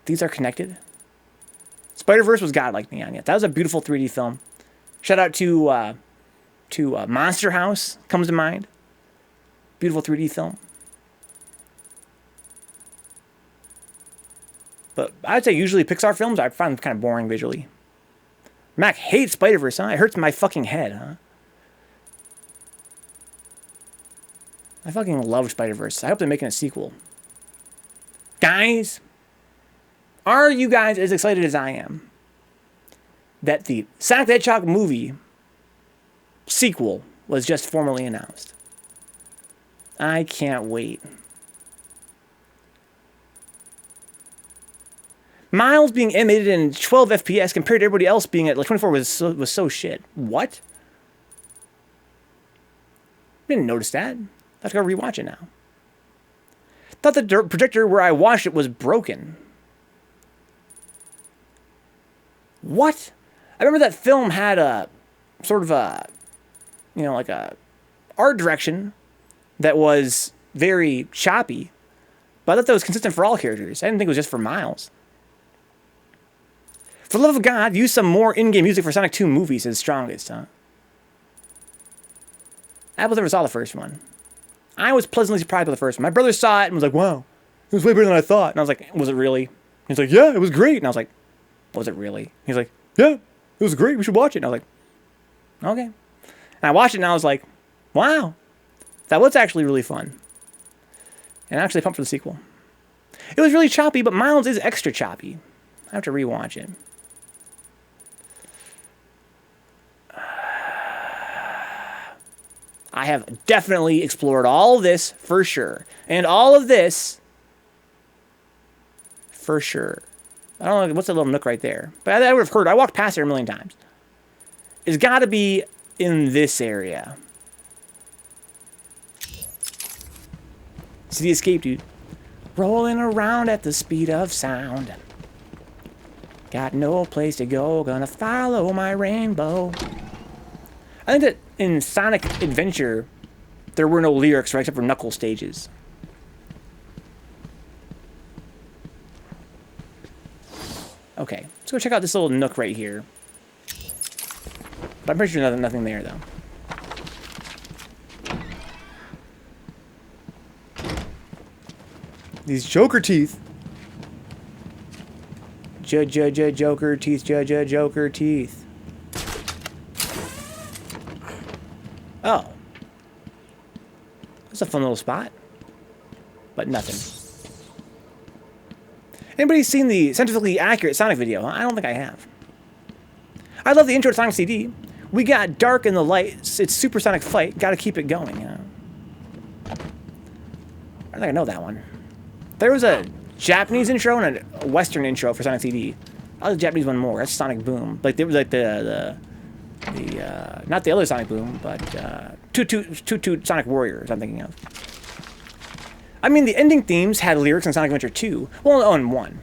These are connected. Spider-Verse was godlike neon. Yeah, that was a beautiful 3D film. Shout out to Monster House comes to mind. Beautiful 3D film. But I'd say usually Pixar films I find them kind of boring visually. Mac hates Spider-Verse, huh? It hurts my fucking head, huh? I fucking love Spider-Verse. I hope they're making a sequel. Guys, are you guys as excited as I am that the Sonic the Hedgehog movie sequel was just formally announced? I can't wait. Miles being animated in 12 FPS compared to everybody else being at like 24 was so shit. What? Didn't notice that. I have to go rewatch it now. Thought the projector where I watched it was broken. What? I remember that film had a sort of a, like a art direction that was very choppy, but I thought that was consistent for all characters. I didn't think it was just for Miles. For the love of God, use some more in-game music for Sonic 2 movies is strongest, huh? Apple never saw the first one. I was pleasantly surprised by the first one. My brother saw it and was like, wow, it was way better than I thought. And I was like, was it really? He's like, yeah, it was great. And I was like, was it really? He's like, yeah, it was great. We should watch it. And I was like, okay. And I watched it and I was like, wow, that was actually really fun. And I actually pumped for the sequel. It was really choppy, but Miles is extra choppy. I have to rewatch it. I have definitely explored all of this for sure. And all of this for sure. I don't know what's that little nook right there. But I would have heard. I walked past it a million times. It's got to be in this area. See the escape, dude. Rolling around at the speed of sound. Got no place to go. Gonna follow my rainbow. I think that in Sonic Adventure, there were no lyrics, right, except for Knuckles stages. Okay, let's go check out this little nook right here. But I'm pretty sure nothing there, though. These Joker teeth. Joker teeth, Joker teeth. Oh. That's a fun little spot. But nothing. Anybody seen the scientifically accurate Sonic video? Huh? I don't think I have. I love the intro to Sonic CD. We got dark in the light. It's supersonic fight. Gotta keep it going. I don't think I know that one. There was a Japanese intro and a Western intro for Sonic CD. I like the Japanese one more. That's Sonic Boom. Like, there was like not the other Sonic Boom, but Toot Sonic Warriors I'm thinking of. I mean, the ending themes had lyrics in Sonic Adventure 2. Well, oh, and 1.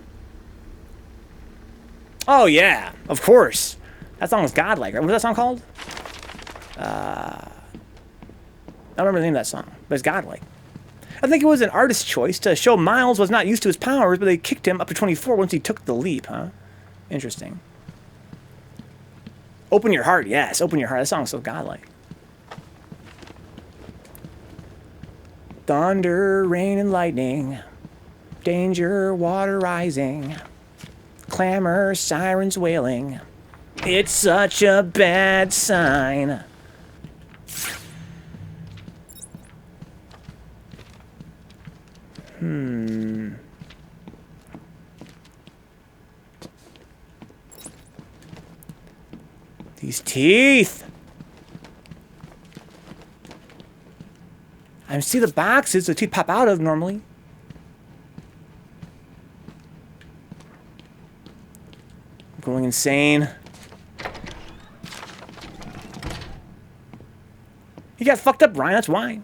Oh, yeah. Of course. That song was godlike, right? What was that song called? I don't remember the name of that song, but it's godlike. I think it was an artist's choice to show Miles was not used to his powers, but they kicked him up to 24 once he took the leap, huh? Interesting. Open Your Heart, yes. Open Your Heart. That song's so godlike. Thunder, rain, and lightning. Danger, water rising. Clamor, sirens wailing. It's such a bad sign. These teeth. I see the boxes the teeth pop out of normally. I'm going insane. You got fucked up, Ryan. That's why.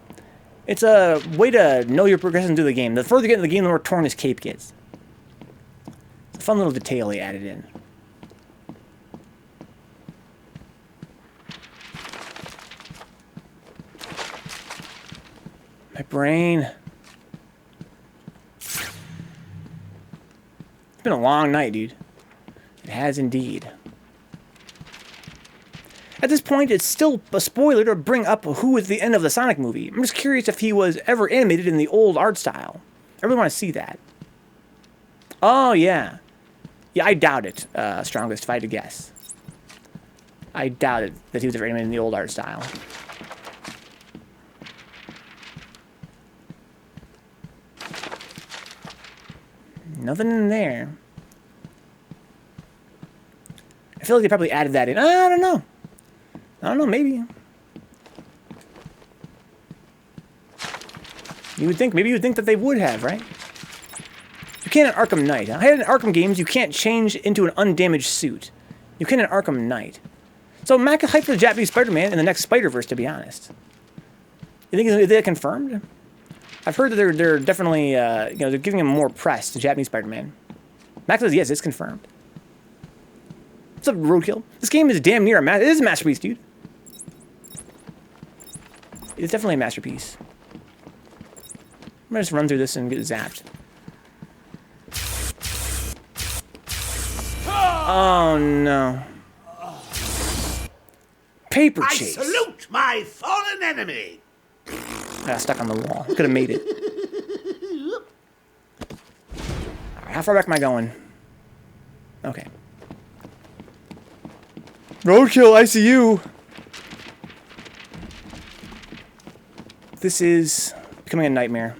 It's a way to know you're progressing through the game. The further you get in the game, the more torn his cape gets. It's a fun little detail he added in. My brain. It's been a long night, dude. It has indeed. At this point, it's still a spoiler to bring up who is the end of the Sonic movie. I'm just curious if he was ever animated in the old art style. I really want to see that. Oh, yeah. Yeah, I doubt it, Strongest, if I had to guess. I doubt it that he was ever animated in the old art style. Nothing in there. I feel like they probably added that in. I don't know. I don't know, maybe. Maybe you would think that they would have, right? You can't in Arkham Knight. Huh? In Arkham games, you can't change into an undamaged suit. You can in Arkham Knight. So Mac is hyped for the Japanese Spider-Man in the next Spider-Verse, to be honest. You think is that confirmed? I've heard that they're definitely, they're giving him more press to Japanese Spider-Man. Mac says, yes, it's confirmed. What's up, Roadkill? This game is damn near a masterpiece. It is a masterpiece, dude. It's definitely a masterpiece. I'm gonna just run through this and get zapped. Oh no. Paper I chase. salute my fallen enemy. I got stuck on the wall. Could have made it. Alright, how far back am I going? Okay. Roadkill, ICU. This is becoming a nightmare.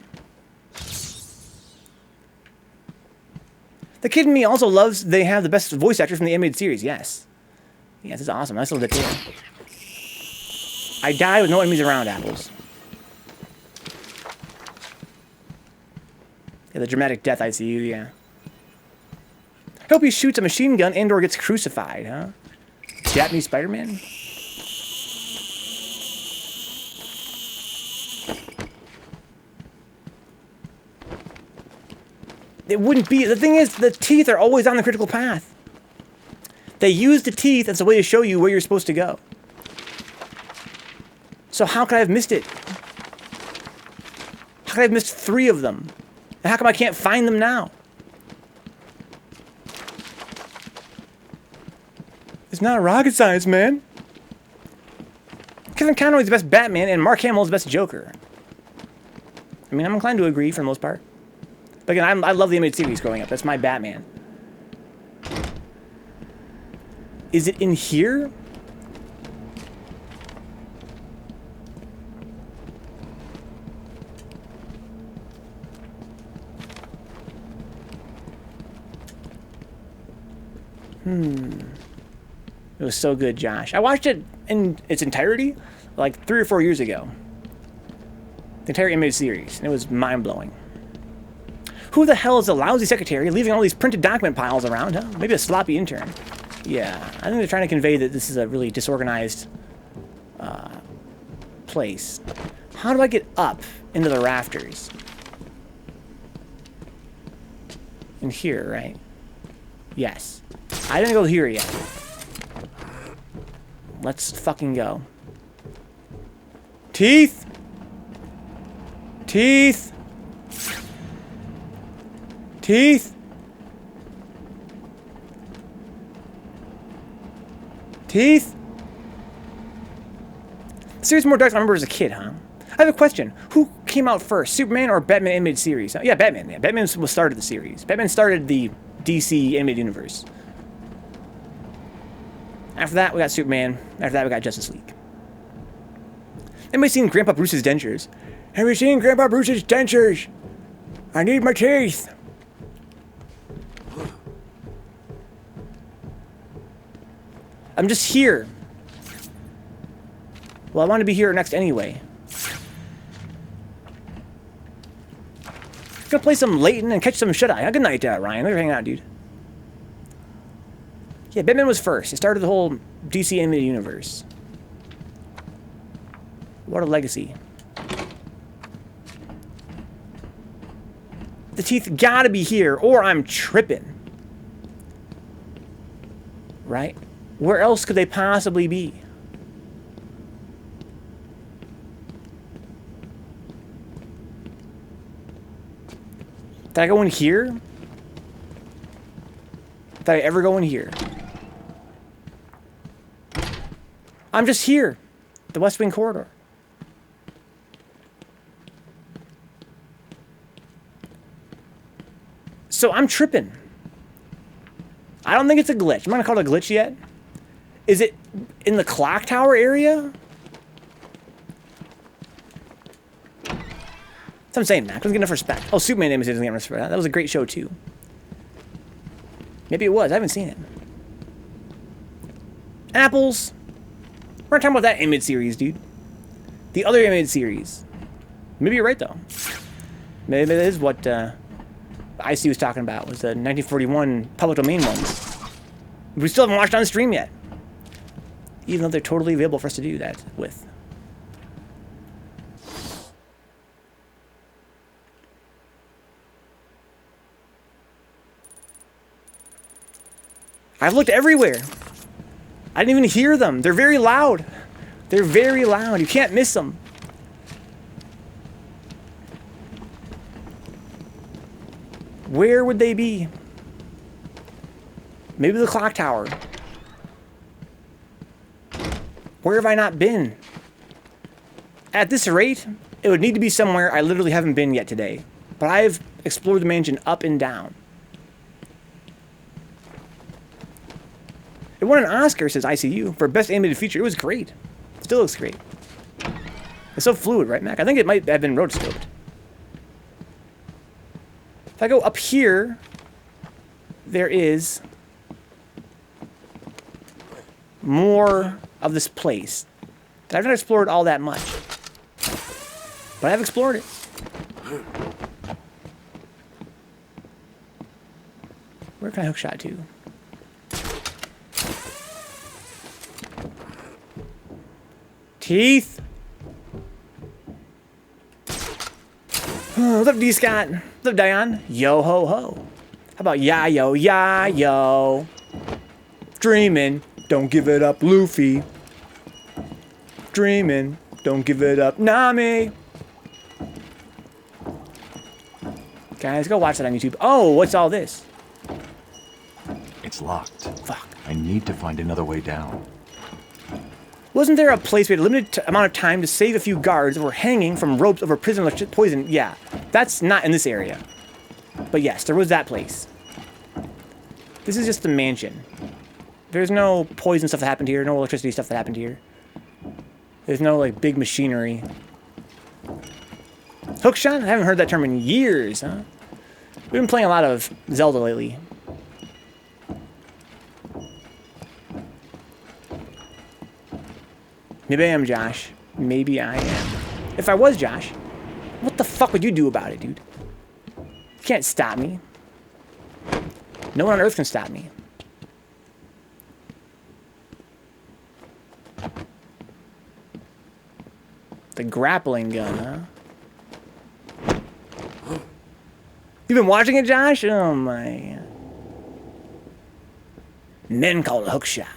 The kid in me also loves they have the best voice actors from the animated series. Yes. Yes, this is awesome. Nice little detail. I die with no enemies around, Apples. Yeah, the dramatic death ICU, yeah. Hope he shoots a machine gun and or gets crucified, huh? Japanese Spider-Man? It wouldn't be. The thing is, the teeth are always on the critical path. They use the teeth as a way to show you where you're supposed to go. So how could I have missed it? How could I have missed 3 of them? And how come I can't find them now? It's not rocket science, man. Kevin Conroy's the best Batman, and Mark Hamill's the best Joker. I mean, I'm inclined to agree for the most part. But again, I love the animated series growing up. That's my Batman. Is it in here? It was so good, Josh. I watched it in its entirety like 3 or 4 years ago. The entire animated series. And it was mind-blowing. Who the hell is a lousy secretary leaving all these printed document piles around, huh? Maybe a sloppy intern. Yeah, I think they're trying to convey that this is a really disorganized place. How do I get up into the rafters? In here, right? Yes. I didn't go here yet. Let's fucking go. Teeth! Teeth! Teeth! Teeth? The series more dark than I remember as a kid, huh? I have a question. Who came out first, Superman or Batman animated series? Yeah, Batman. Yeah, Batman was started the series. Batman started the DC animated universe. After that, we got Superman. After that, we got Justice League. Anybody seen Grandpa Bruce's dentures? Have you seen Grandpa Bruce's dentures? I need my teeth. I'm just here. Well, I want to be here next anyway. Gonna play some Layton and catch some shut-eye. Good night, Ryan. Thanks for hanging out, dude. Yeah, Batman was first. It started the whole DC animated universe. What a legacy. The teeth gotta be here, or I'm tripping. Right? Where else could they possibly be? Did I go in here? Did I ever go in here? I'm just here. The West Wing corridor. So I'm tripping. I don't think it's a glitch. I'm not gonna call it a glitch yet. Is it in the clock tower area? That's what I'm saying, Mac. Doesn't get enough respect. Oh, Superman doesn't get enough respect. That was a great show, too. Maybe it was. I haven't seen it. Apples. We're not talking about that animated series, dude. The other animated series. Maybe you're right, though. Maybe that is what IC was talking about, was the 1941 public domain ones. We still haven't watched on stream yet. Even though they're totally available for us to do that with. I've looked everywhere. I didn't even hear them. They're very loud. They're very loud. You can't miss them. Where would they be? Maybe the clock tower. Where have I not been? At this rate, it would need to be somewhere I literally haven't been yet today. But I've explored the mansion up and down. It won an Oscar, says ICU, for Best Animated Feature. It was great. Still looks great. It's so fluid, right, Mac? I think it might have been rotoscoped. If I go up here, there is more of this place that I've not explored all that much. But I've explored it. Where can I hookshot to? Teeth. What's up, D. Scott? What's up, Diane? Yo ho ho. How about ya yo ya yo? Dreaming, don't give it up, Luffy. Dreaming, don't give it up, Nami. Guys, go watch that on YouTube. Oh, what's all this? It's locked. Fuck. I need to find another way down. Wasn't there a place we had a limited amount of time to save a few guards that were hanging from ropes over prison poison? Yeah, that's not in this area. But yes, there was that place. This is just the mansion. There's no poison stuff that happened here, no electricity stuff that happened here. There's no, like, big machinery. Hookshot? I haven't heard that term in years, huh? We've been playing a lot of Zelda lately. Maybe I am Josh. Maybe I am. If I was Josh, what the fuck would you do about it, dude? You can't stop me. No one on Earth can stop me. The grappling gun, huh? You've been watching it, Josh? Oh my. Men call it a hook shot.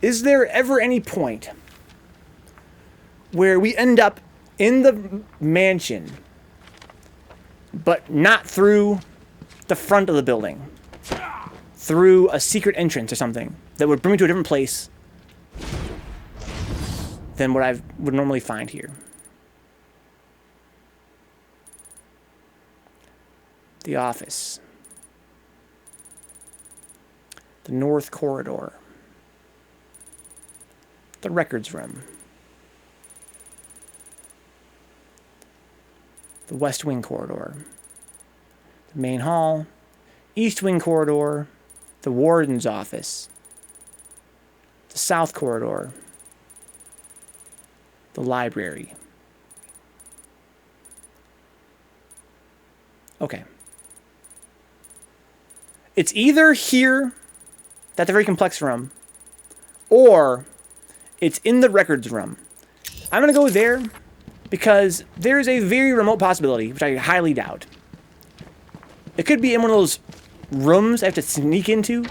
Is there ever any point where we end up in the mansion, but not through the front of the building, through a secret entrance or something that would bring me to a different place than what I would normally find here? The office. The North Corridor. The records room. The West Wing Corridor. The main hall. East Wing Corridor. The Warden's office. The South Corridor. The library. Okay. It's either here, that's a very complex room, or it's in the records room. I'm going to go there because there's a very remote possibility, which I highly doubt. It could be in one of those rooms I have to sneak into.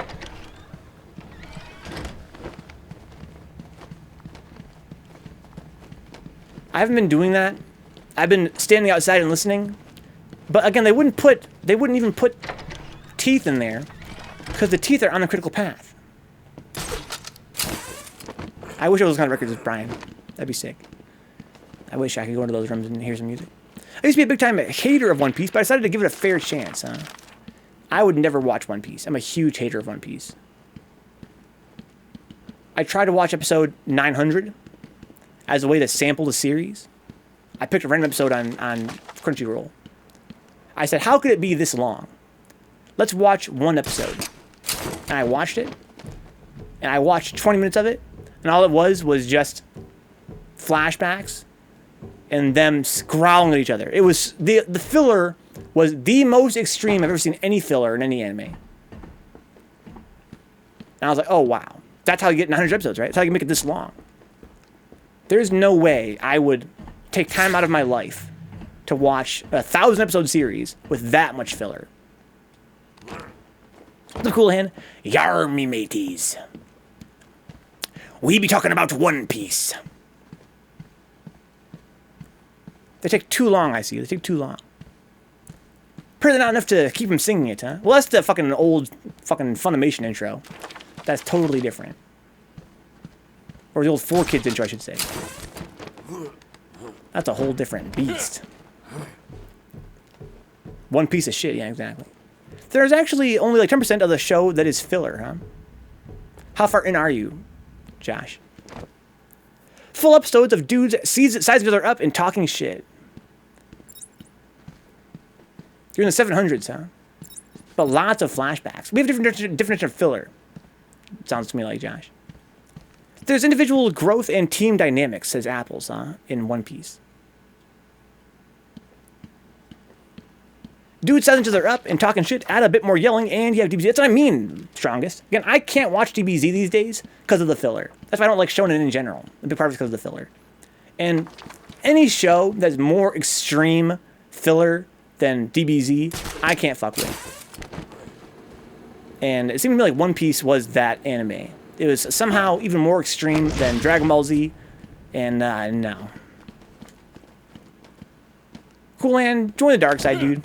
I haven't been doing that. I've been standing outside and listening. But again, they wouldn't even put teeth in there because the teeth are on the critical path. I wish I was on records with Brian. That'd be sick. I wish I could go into those rooms and hear some music. I used to be a big time hater of One Piece, but I decided to give it a fair chance, huh? I would never watch One Piece. I'm a huge hater of One Piece. I tried to watch episode 900 as a way to sample the series. I picked a random episode on Crunchyroll. I said, how could it be this long? Let's watch one episode. And I watched it. And I watched 20 minutes of it. And all it was just flashbacks and them growling at each other. It was the filler was the most extreme I've ever seen any filler in any anime. And I was like, oh wow. That's how you get 900 episodes, right? That's how you make it this long. There's no way I would take time out of my life to watch a 1,000-episode series with that much filler. The cool hand, yar me mateys. We be talking about One Piece. They take too long, I see. They take too long. Apparently not enough to keep him singing it, huh? Well, that's the fucking old fucking Funimation intro. That's totally different. Or the old 4Kids intro, I should say. That's a whole different beast. One piece of shit, yeah, exactly. There's actually only like 10% of the show that is filler, huh? How far in are you, Josh? Full episodes of dudes size each other up and talking shit. You're in the 700s, huh? But lots of flashbacks. We have a different definition of filler. Sounds to me like Josh. There's individual growth and team dynamics, says Apples, huh? In One Piece. Dudes sizing each other up and talking shit, add a bit more yelling, and you have DBZ. That's what I mean, Strongest. Again, I can't watch DBZ these days because of the filler. That's why I don't like shonen in general. A big part of it is because of the filler. And any show that's more extreme filler than DBZ, I can't fuck with. And it seemed to me like One Piece was that anime. It was somehow even more extreme than Dragon Ball Z, and no. Cool, man. Join the dark side, dude.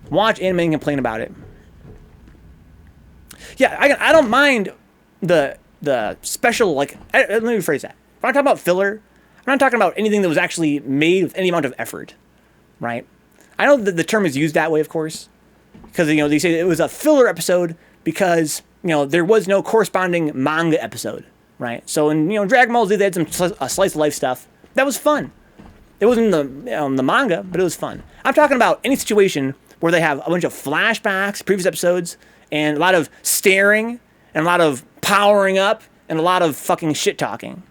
Watch anime and complain about it. Yeah, I don't mind the special, like, let me rephrase that. If I'm talking about filler, I'm not talking about anything that was actually made with any amount of effort, right? I know that the term is used that way, of course, because, you know, they say it was a filler episode because, you know, there was no corresponding manga episode, right? So in, you know, Dragon Ball Z, they had some slice of life stuff. That was fun. It wasn't the manga, but it was fun. I'm talking about any situation where they have a bunch of flashbacks, previous episodes, and a lot of staring, and a lot of powering up, and a lot of fucking shit talking.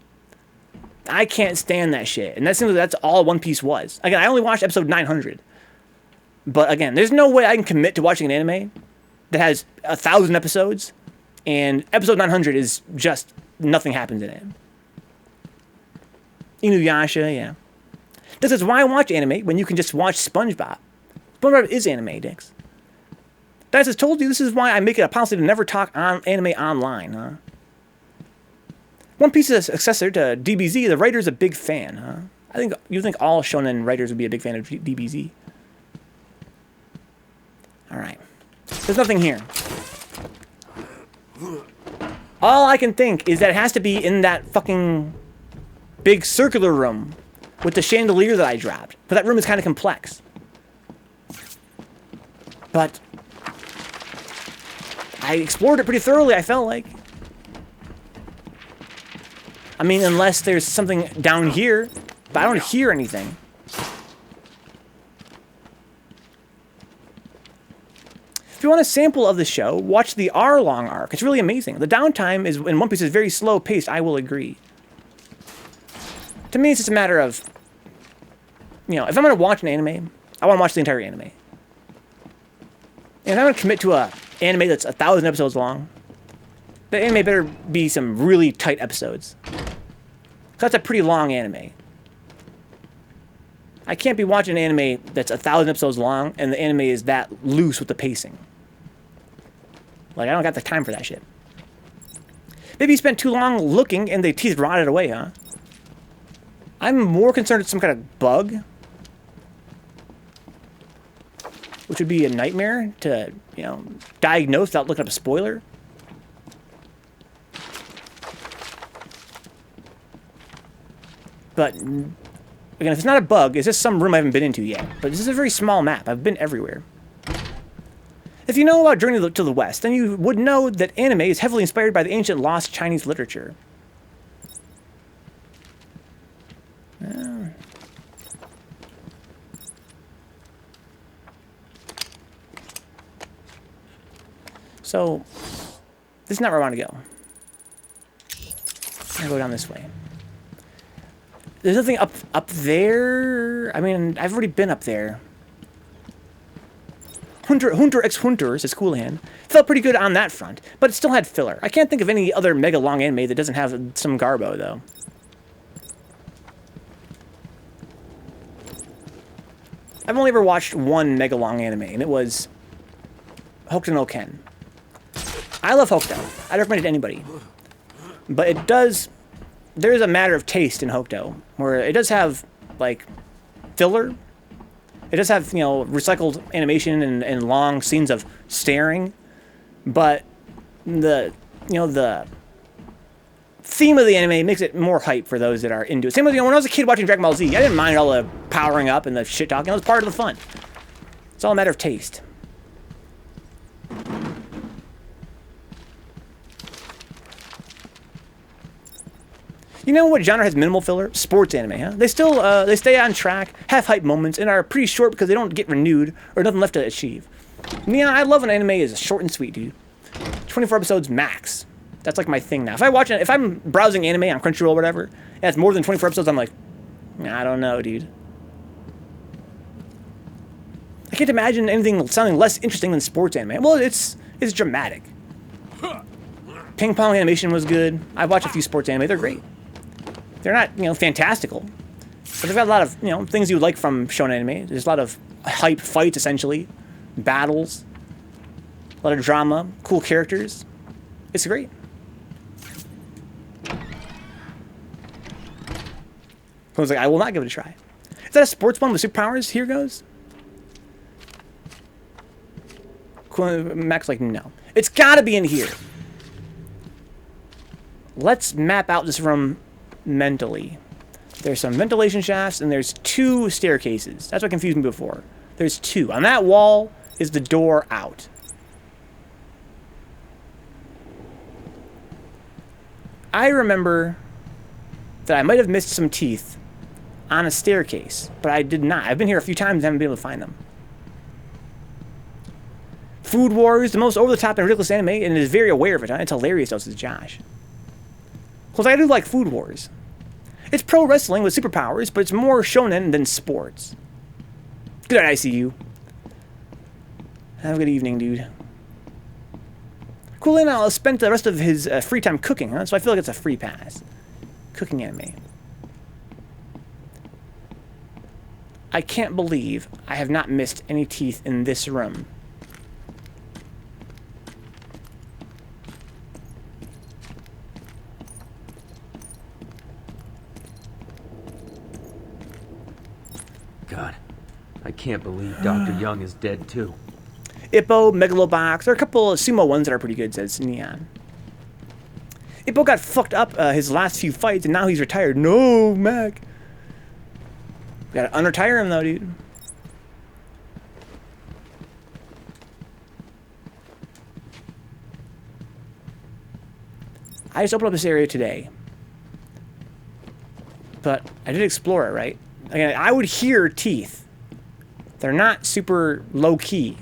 I can't stand that shit. And that seems like that's all One Piece was. Again, I only watched episode 900. But again, there's no way I can commit to watching an anime that has 1,000 episodes, and episode 900 is just nothing happens in it. Inuyasha, yeah. This is why I watch anime when you can just watch SpongeBob. SpongeBob is anime, dicks. As I told you, this is why I make it a policy to never talk on anime online, huh? One Piece is a successor to DBZ. The writer's a big fan, huh? You think all shonen writers would be a big fan of DBZ. Alright. There's nothing here. All I can think is that it has to be in that fucking big circular room with the chandelier that I dropped. But that room is kind of complex. But I explored it pretty thoroughly, I felt like. I mean, unless there's something down here, but I don't hear anything. If you want a sample of the show, watch the R-Long arc. It's really amazing. The downtime is in One Piece is very slow paced, I will agree. To me, it's just a matter of, you know, if I'm going to watch an anime, I want to watch the entire anime. And if I'm going to commit to an anime that's 1,000 episodes long, the anime better be some really tight episodes. That's a pretty long anime. I can't be watching an anime that's 1,000 episodes long and the anime is that loose with the pacing. Like, I don't got the time for that shit. Maybe you spent too long looking and the teeth rotted away, huh? I'm more concerned with some kind of bug, which would be a nightmare to, you know, diagnose without looking up a spoiler. But, again, if it's not a bug, it's just some room I haven't been into yet. But this is a very small map. I've been everywhere. If you know about Journey to the West, then you would know that anime is heavily inspired by the ancient lost Chinese literature. So, this is not where I want to go. I'm going to go down this way. There's nothing up there. I mean, I've already been up there. Hunter x Hunter, says Coolhand. Felt pretty good on that front, but it still had filler. I can't think of any other mega long anime that doesn't have some garbo, though. I've only ever watched one mega long anime, and it was Hokuto no Ken. I love Hokuto. I'd recommend it to anybody. But it does... There is a matter of taste in Hokuto, where it does have, like, filler. It does have, you know, recycled animation and long scenes of staring. But the theme of the anime makes it more hype for those that are into it. Same with, you know, when I was a kid watching Dragon Ball Z, I didn't mind all the powering up and the shit talking. It was part of the fun. It's all a matter of taste. You know what genre has minimal filler? Sports anime, huh? They still, they stay on track, have hype moments, and are pretty short because they don't get renewed or nothing left to achieve. Yeah, I love an anime is short and sweet, dude. 24 episodes max. That's like my thing now. If I watch it, if I'm browsing anime on Crunchyroll or whatever, and it's more than 24 episodes, I'm like, I don't know, dude. I can't imagine anything sounding less interesting than sports anime. Well, it's dramatic. Ping pong animation was good. I've watched a few sports anime. They're great. They're not, you know, fantastical, but they've got a lot of, you know, things you would like from shonen anime. There's a lot of hype fights, essentially, battles, a lot of drama, cool characters. It's great. I was like, I will not give it a try. Is that a sports one with superpowers? Here goes. Mac's like, no. It's gotta be in here. Let's map out this room mentally. There's some ventilation shafts and there's 2 staircases. That's what confused me before. There's 2. On that wall is the door out. I remember that I might have missed some teeth on a staircase, but I did not. I've been here a few times and haven't been able to find them. Food Wars, the most over-the-top and ridiculous anime, and is very aware of it. Huh? It's hilarious, though, says Josh. Because I do like Food Wars. It's pro wrestling with superpowers, but it's more shonen than sports. Good night, ICU. Have a good evening, dude. Cool, and spent the rest of his free time cooking, huh? So I feel like it's a free pass. Cooking anime. I can't believe I have not missed any teeth in this room. God, I can't believe Dr. Young is dead too. Ippo, Megalobox, there are a couple of sumo ones that are pretty good, says Neon. Ippo got fucked up his last few fights, and now he's retired. No, Mac. We gotta unretire him, though, dude. I just opened up this area today. But I did explore it, right? Again, I would hear teeth. They're not super low-key.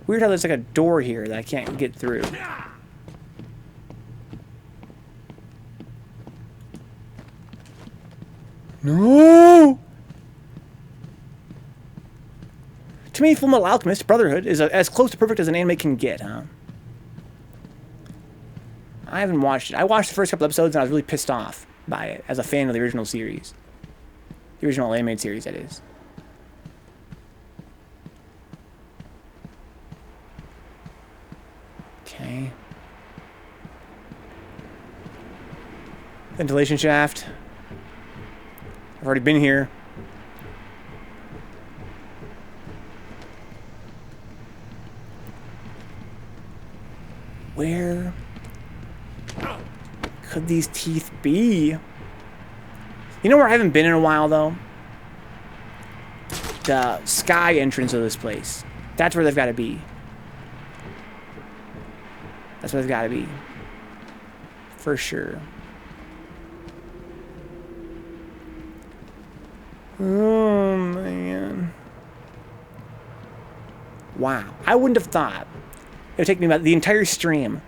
Weird how there's like a door here that I can't get through. No! To me, Fullmetal Alchemist Brotherhood is as close to perfect as an anime can get, huh? I haven't watched it. I watched the first couple episodes and I was really pissed off by it as a fan of the original series. The original animated series, that is. Okay. Ventilation shaft. I've already been here. Where could these teeth be? You know where I haven't been in a while, though? The sky entrance of this place. That's where they've got to be. That's where they've got to be. For sure. Oh, man. Wow. I wouldn't have thought it would take me about the entire stream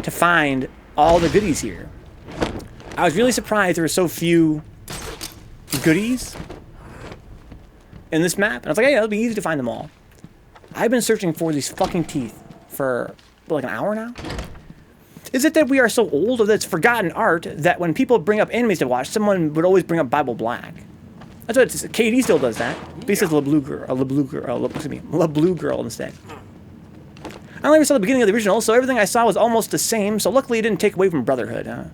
to find all the goodies here. I was really surprised there were so few goodies in this map. And I was like, hey, it'll be easy to find them all. I've been searching for these fucking teeth for like an hour now. Is it that we are so old or that it's forgotten art that when people bring up animes to watch, someone would always bring up Bible Black? That's what it's, KD still does that. But he says La Blue Girl, excuse me, La Blue Girl instead. I only ever saw the beginning of the original, so everything I saw was almost the same, so luckily it didn't take away from Brotherhood, huh?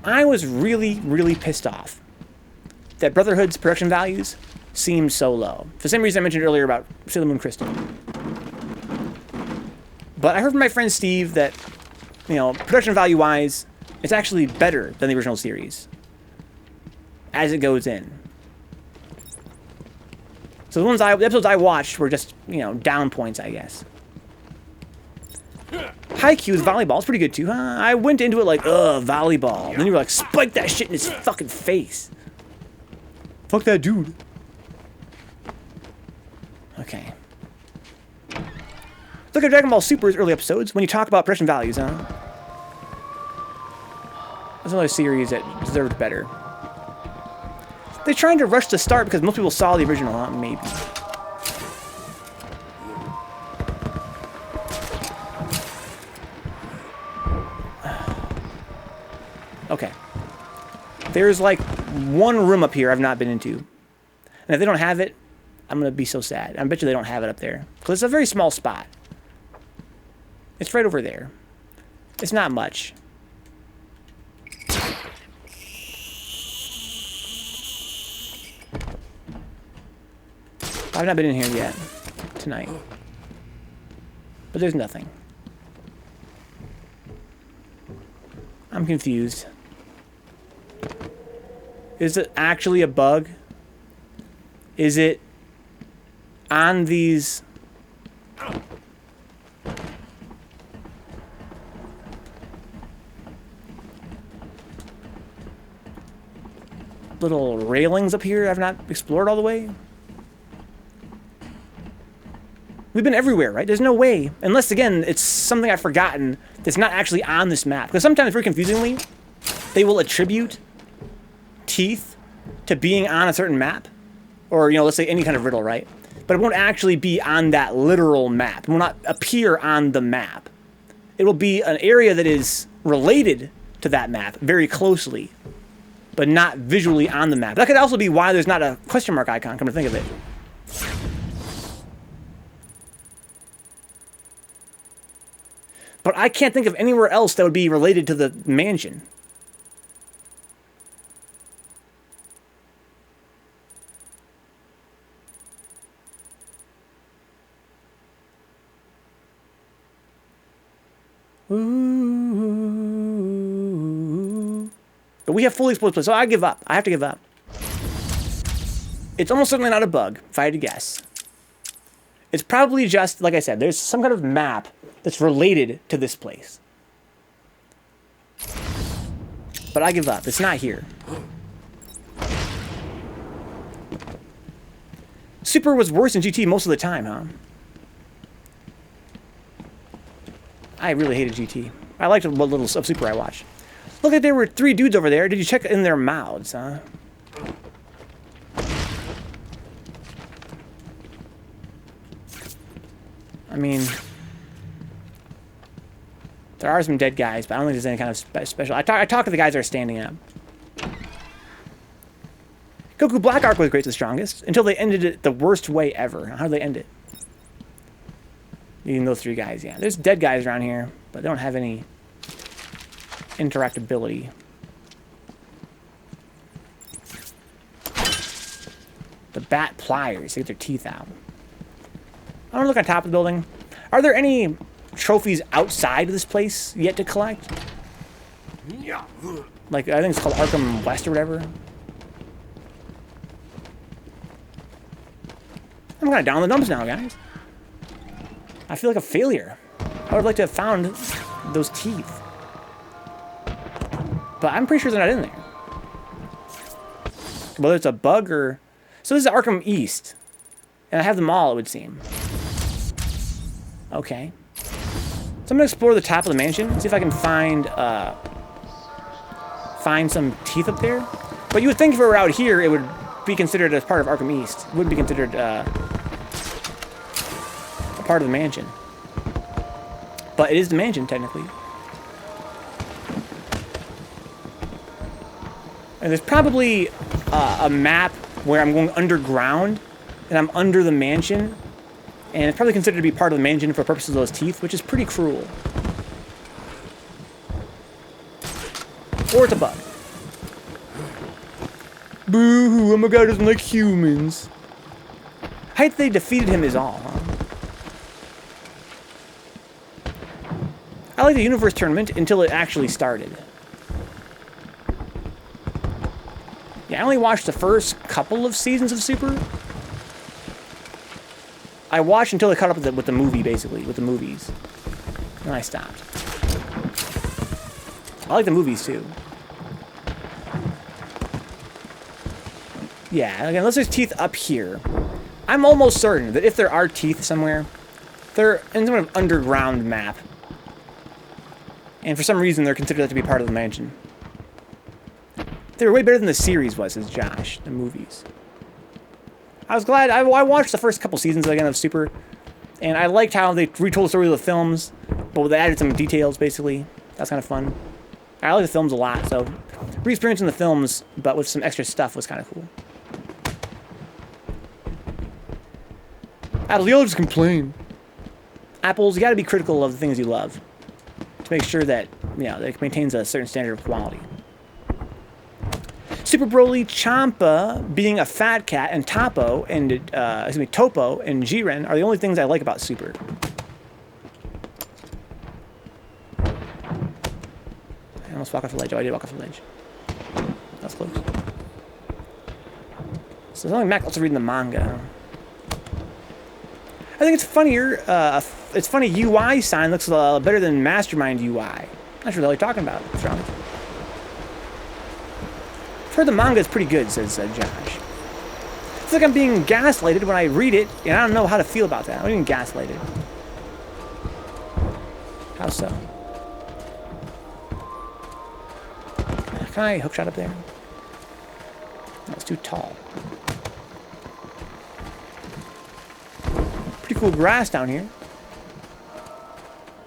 I was really, really pissed off that Brotherhood's production values seemed so low. For the same reason I mentioned earlier about Sailor Moon Crystal. But I heard from my friend Steve that, you know, production value-wise, it's actually better than the original series as it goes in. So the episodes I watched were just, you know, down points, I guess. Haikyuu's volleyball is pretty good too, huh? I went into it like, ugh, volleyball. And then you were like, spike that shit in his fucking face. Fuck that dude. Okay. Look at Dragon Ball Super's early episodes when you talk about production values, huh? That's another series that deserved better. They're trying to rush to start because most people saw the original, huh? Maybe. Okay. There's like one room up here I've not been into. And if they don't have it, I'm going to be so sad. I bet you they don't have it up there. Because it's a very small spot. It's right over there. It's not much. I've not been in here yet. Tonight. But there's nothing. I'm confused. Is it actually a bug? Is it on these... little railings up here I've not explored all the way? We've been everywhere, right? There's no way. Unless, again, it's something I've forgotten that's not actually on this map. Because sometimes, very confusingly, they will attribute teeth to being on a certain map. Or, you know, let's say any kind of riddle, right? But it won't actually be on that literal map. It will not appear on the map. It will be an area that is related to that map very closely, but not visually on the map. That could also be why there's not a question mark icon, come to think of it. But I can't think of anywhere else that would be related to the mansion. Ooh. But we have fully explored place, so I give up. I have to give up. It's almost certainly not a bug, if I had to guess. It's probably just, like I said, there's some kind of map that's related to this place. But I give up. It's not here. Super was worse than GT most of the time, huh? I really hated GT. I liked what little of Super I watched. Look, like there were 3 dudes over there. Did you check in their mouths, huh? I mean, there are some dead guys, but I don't think there's any kind of special. I talked to the guys that are standing up. Goku Black Arc was great to the strongest until they ended it the worst way ever. How did they end it? Even those 3 guys, yeah. There's dead guys around here, but they don't have any interactability. The bat pliers, they get their teeth out. I want to look on top of the building. Are there any trophies outside of this place yet to collect? Like, I think it's called Arkham West or whatever. I'm kind of down in the dumps now, guys. I feel like a failure. I would like to have found those teeth. But I'm pretty sure they're not in there. Whether it's a bug or... So this is Arkham East. And I have them all, it would seem. Okay. So I'm gonna explore the top of the mansion, see if I can find some teeth up there. But you would think if it were out here, it would be considered as part of Arkham East. It wouldn't be considered a part of the mansion. But it is the mansion, technically. And there's probably a map where I'm going underground, and I'm under the mansion, and it's probably considered to be part of the mansion for purposes of those teeth, which is pretty cruel. Or it's a bug. Boo-hoo, oh my god, doesn't like humans. I hate they defeated him is all, huh? I like the universe tournament until it actually started. Yeah, I only watched the first couple of seasons of Super. I watched until they caught up with the movie, basically, with the movies. And I stopped. I like the movies, too. Yeah, again, unless there's teeth up here. I'm almost certain that if there are teeth somewhere, they're in some kind of underground map. And for some reason, they're considered that to be part of the mansion. They were way better than the series was, says Josh, the movies. I was glad. I watched the first couple seasons again of Super, and I liked how they retold the story of the films, but they added some details, basically. That's kind of fun. I like the films a lot, so re-experiencing the films, but with some extra stuff, was kind of cool. Apples, you'll just complain. Apples, you gotta be critical of the things you love to make sure that, you know, that it maintains a certain standard of quality. Super Broly, Champa being a fat cat, and Topo and Topo and Jiren are the only things I like about Super. I almost walked off the ledge. Oh, I did walk off the ledge. That was close. So it's only Mac also reading the manga. I think it's funnier. It's funny. UI sign looks better than Mastermind UI. Not sure what they're talking about. What's wrong? I've heard the manga is pretty good, says Josh. It's like I'm being gaslighted when I read it, and I don't know how to feel about that. I'm being gaslighted. How so? Can I hookshot up there? No, it's too tall. Pretty cool grass down here.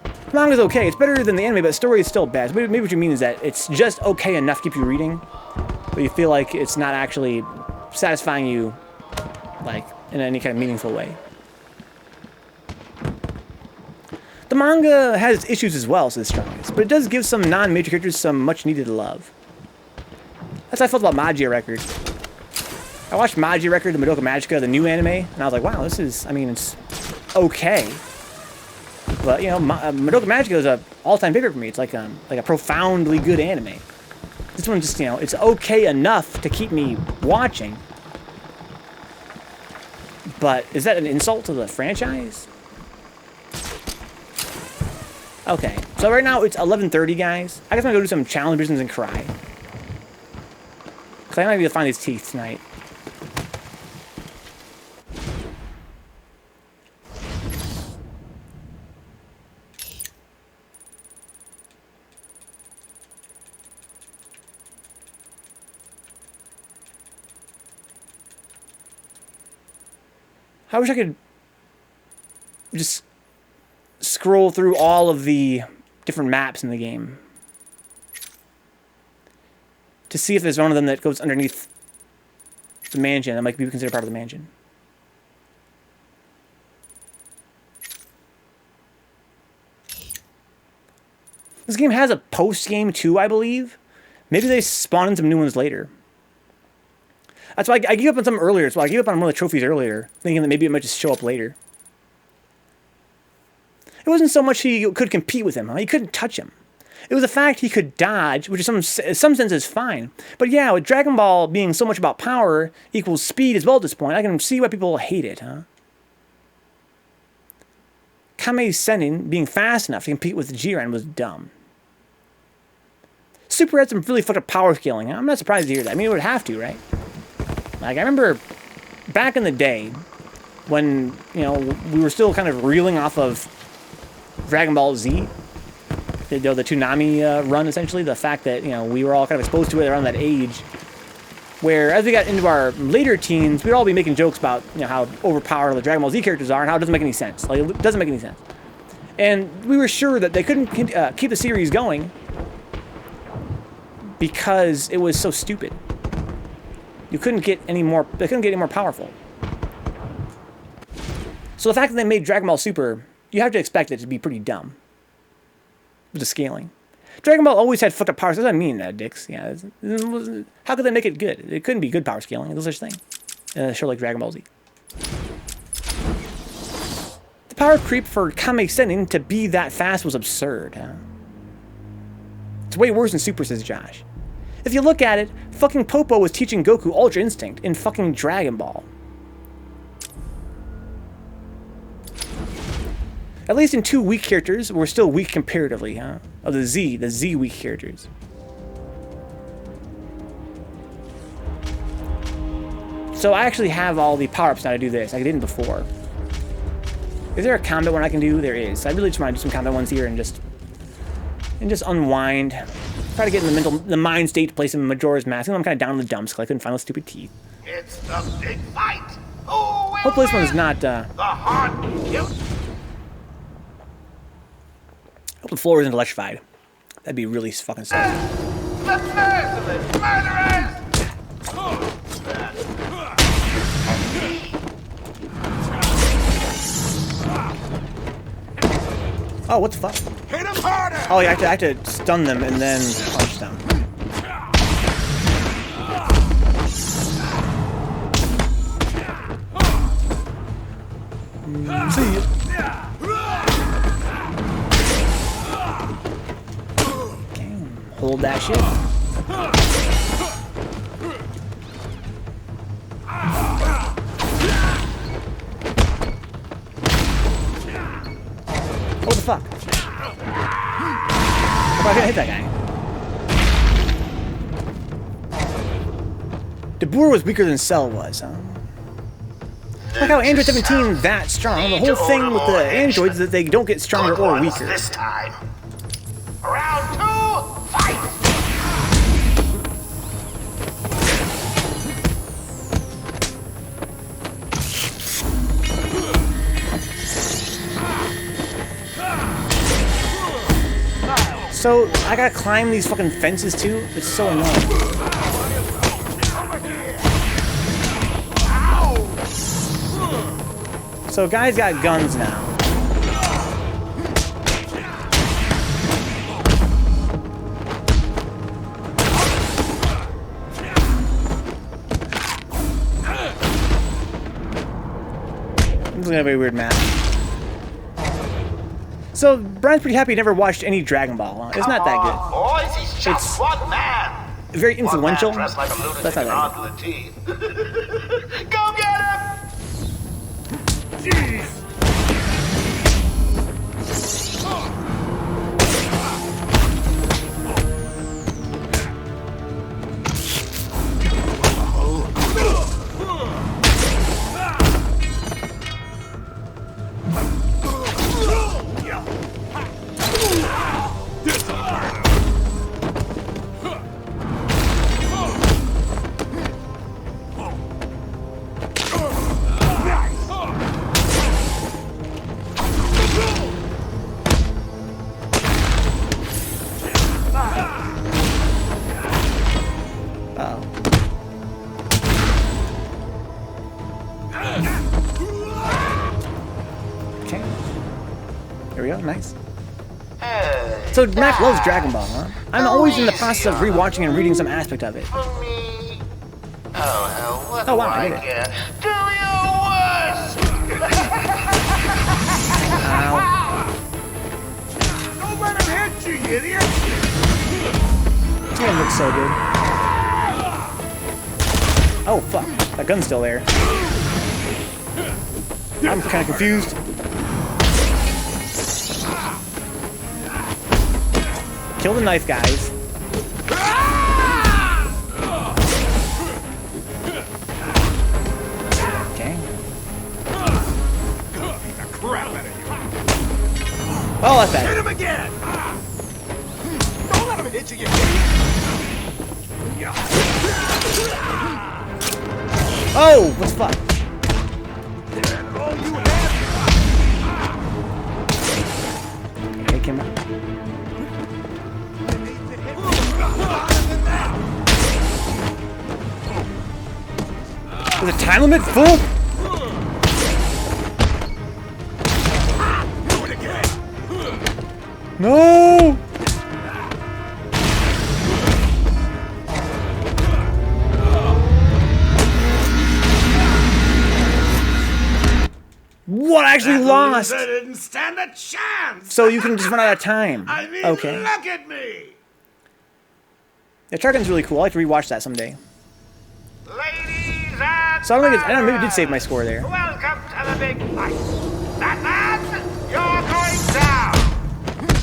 The manga's okay. It's better than the anime, but the story is still bad. So maybe what you mean is that it's just okay enough to keep you reading, but you feel like it's not actually satisfying you, like, in any kind of meaningful way. The manga has its issues as well, says Strongest, but it does give some non-major characters some much-needed love. That's how I felt about Magia Record. I watched Magia Record, the Madoka Magica, the new anime, and I was like, wow, this is, I mean, it's okay. But, you know, Madoka Magica is an all-time favorite for me. It's like a profoundly good anime. This one just, you know, it's okay enough to keep me watching. But is that an insult to the franchise? Okay, so right now it's 11:30, guys. I guess I'm gonna go do some challenge missions and cry. Because I might be able to find these teeth tonight. I wish I could just scroll through all of the different maps in the game to see if there's one of them that goes underneath the mansion that might be considered part of the mansion. This game has a post-game too, I believe. Maybe they spawn in some new ones later. That's why I gave up on some earlier. So I gave up on one of the trophies earlier, thinking that maybe it might just show up later. It wasn't so much he could compete with him. Huh? He couldn't touch him. It was the fact he could dodge, which in some sense is fine. But yeah, with Dragon Ball being so much about power equals speed as well at this point, I can see why people hate it, huh? Kame Sennin being fast enough to compete with Jiren was dumb. Super had some really fucked up power scaling. I'm not surprised to hear that. I mean, it would have to, right? Like, I remember back in the day when, you know, we were still kind of reeling off of Dragon Ball Z, the Toonami run, essentially. The fact that, you know, we were all kind of exposed to it around that age, where as we got into our later teens, we'd all be making jokes about, you know, how overpowered the Dragon Ball Z characters are and how it doesn't make any sense. Like, it doesn't make any sense. And we were sure that they couldn't keep the series going because it was so stupid. You couldn't get any more. They couldn't get any more powerful. So the fact that they made Dragon Ball Super, you have to expect it to be pretty dumb with the scaling. Dragon Ball always had fucked up powers. What does that mean, dicks? Yeah. How could they make it good? It couldn't be good power scaling. There's no such thing in a show like Dragon Ball Z. The power creep for Kame Sennin to be that fast was absurd. Huh? It's way worse than Super, says Josh. If you look at it, fucking Popo was teaching Goku Ultra Instinct in fucking Dragon Ball. At least in 2 weak characters, we're still weak comparatively, huh? Of the Z weak characters. So I actually have all the power-ups now to do this. I didn't before. Is there a combat one I can do? There is. I really just want to do some combat ones here and just unwind. Try to get in the mind state to play some Majora's Mask. I'm kind of down in the dumps because I couldn't find those stupid teeth. It's the big fight. Hopefully this one's not. The hard. Hope the floor isn't electrified. That'd be really fucking sad. The merciless murderers. Oh, what the fuck? Hit him harder. Oh, yeah, I have to stun them and then punch them. See ya. Hold that shit. What the fuck? Oh, I gotta hit that guy. DeBoer was weaker than Cell was, huh? Like how Android 17 that strong. The whole thing with the androids is that they don't get stronger or weaker. This time. Round 2, fight! So, I gotta climb these fucking fences too? It's so annoying. So, guys got guns now. This is gonna be a weird map. So, Brian's pretty happy he never watched any Dragon Ball. Huh? It's not that good. Boys, he's just one man. Very influential. One man dressed like a lunatic That's not and that on to the teeth. Go get him! Jeez. Nice. So Mac loves Dragon Ball, huh? I'm always in the process of rewatching and reading some aspect of it. For me. Oh, what Oh, wow, do I I get it. get? Do your worst! Ow. Don't let him hit you, idiot! This one looks so good. Oh, fuck. That gun's still there. I'm kind of confused. Kill the knife guys. Okay. Oh, that's bad. Hit him again! Don't let him hit you, you idiot! Oh, what's fuck? All you have. Take him out. There's a time limit? Fool? No! What? I actually lost! I didn't stand a chance! So you can just run out of time. I mean, Okay. look at me! Yeah, Chargun's really cool. I'd like to rewatch that someday. Ladies and So I don't think it's, I don't know, maybe it did save my score there. welcome to the big fight. Batman, you're going down.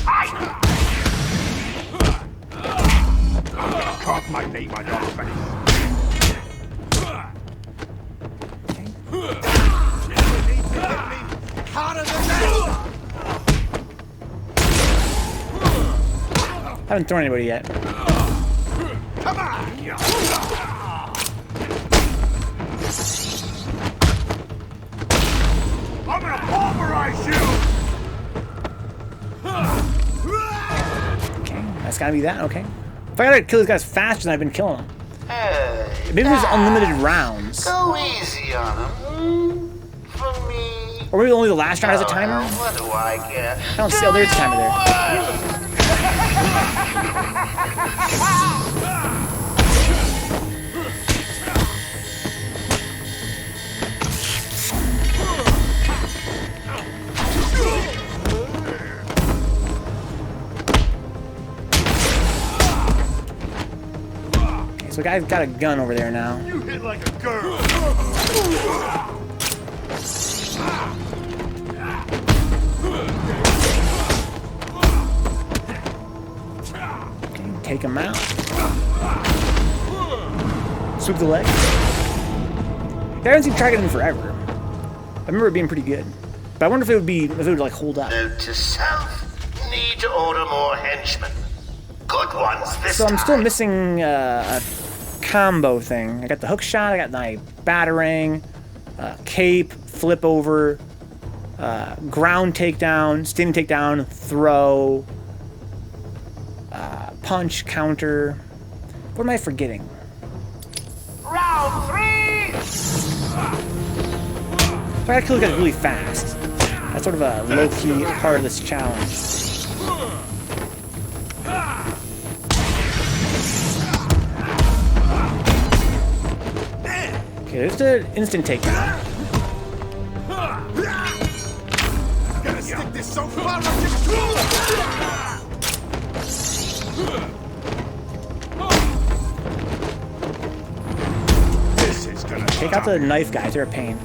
Fight! Carve my name on your face. Harder than that! Haven't thrown anybody yet. Come on! I'm gonna pulverize you! Okay, that's gotta be that. Okay. If I gotta kill these guys faster than I've been killing them. Hey, Maybe there's unlimited rounds. go easy on him. For me. Or maybe only the last round has a timer? What do I care? I don't see. Oh, there's a timer there. Okay, so the guy's got a gun over there now. You hit like a girl! Okay, take him out. Swoop the leg. I haven't seen Trigon in forever. I remember it being pretty good. But I wonder if it would like hold up. Note to self. Need to order more henchmen. Good ones this So I'm still time. missing a combo thing. I got the hook shot, I got my batarang, cape, flip over, ground takedown, standing takedown, throw, punch, counter. What am I forgetting? Round 3! So I gotta kill these guys really fast. That's sort of a low-key part of this challenge. Okay, there's the instant takedown. Gotta stick this so far up This is gonna Take out the knife guys, they're a pain.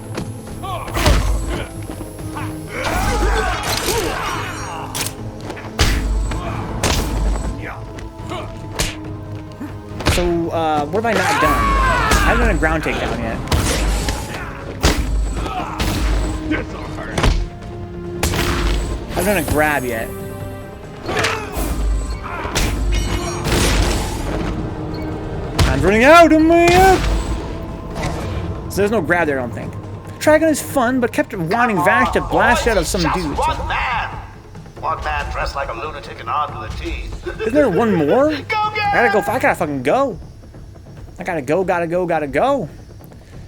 So, what have I not done? I haven't done a ground takedown yet. This'll hurt. I haven't done a grab yet. Time's running out on my up! So there's no grab there, I don't think. Trigon is fun, but kept wanting Vash to blast out of some Just dude. One man. One man dressed like a lunatic and armed with a teeth. Isn't there one more? Go get I gotta fucking go. I gotta go.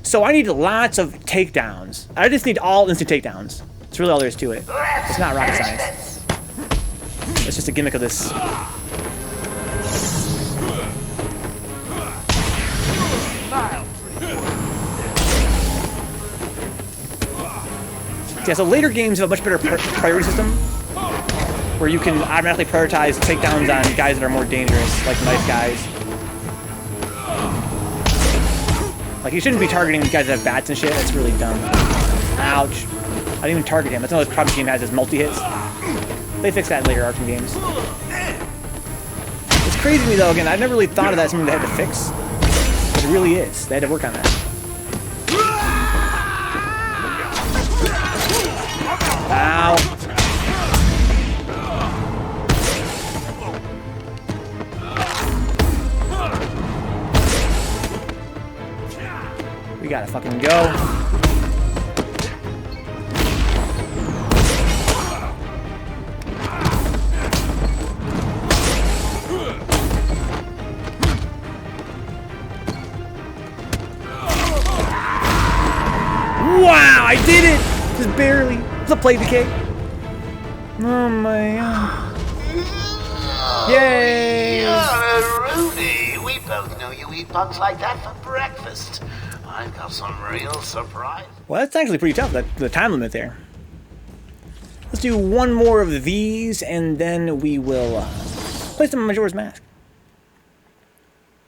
So I need lots of takedowns. I just need all instant takedowns. That's really all there is to it. It's not rocket science. It's just a gimmick of this. Yeah, so later games have a much better priority system where you can automatically prioritize takedowns on guys that are more dangerous, like knife guys. Like, you shouldn't be targeting guys that have bats and shit. That's really dumb. Ouch. I didn't even target him. That's another problem the game has is multi-hits. They fix that in later Arkham games. It's crazy to me, though, again, I've never really thought of that as something they had to fix. But it really is. They had to work on that. Ow. We gotta fucking go. Just barely. It's a play decay. Oh my god. Yay! Rudy, we both know you eat bugs like that for breakfast. I've got some real surprise. Well, that's actually pretty tough, the time limit there. Let's do one more of these, and then we will place them on Majora's Mask.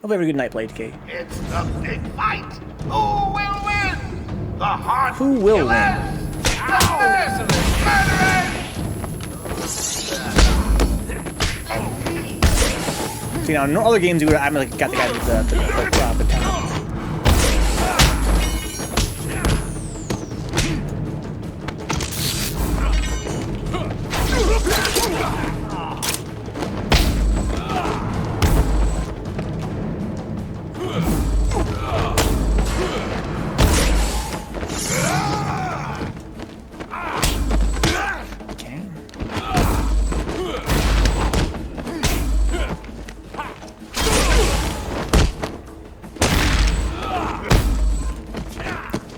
Hope you have a good night, Play Decay. It's the big fight. Who will win? The heart. Who will win? See, now, in no other games, I'm like, got the guy with the talent.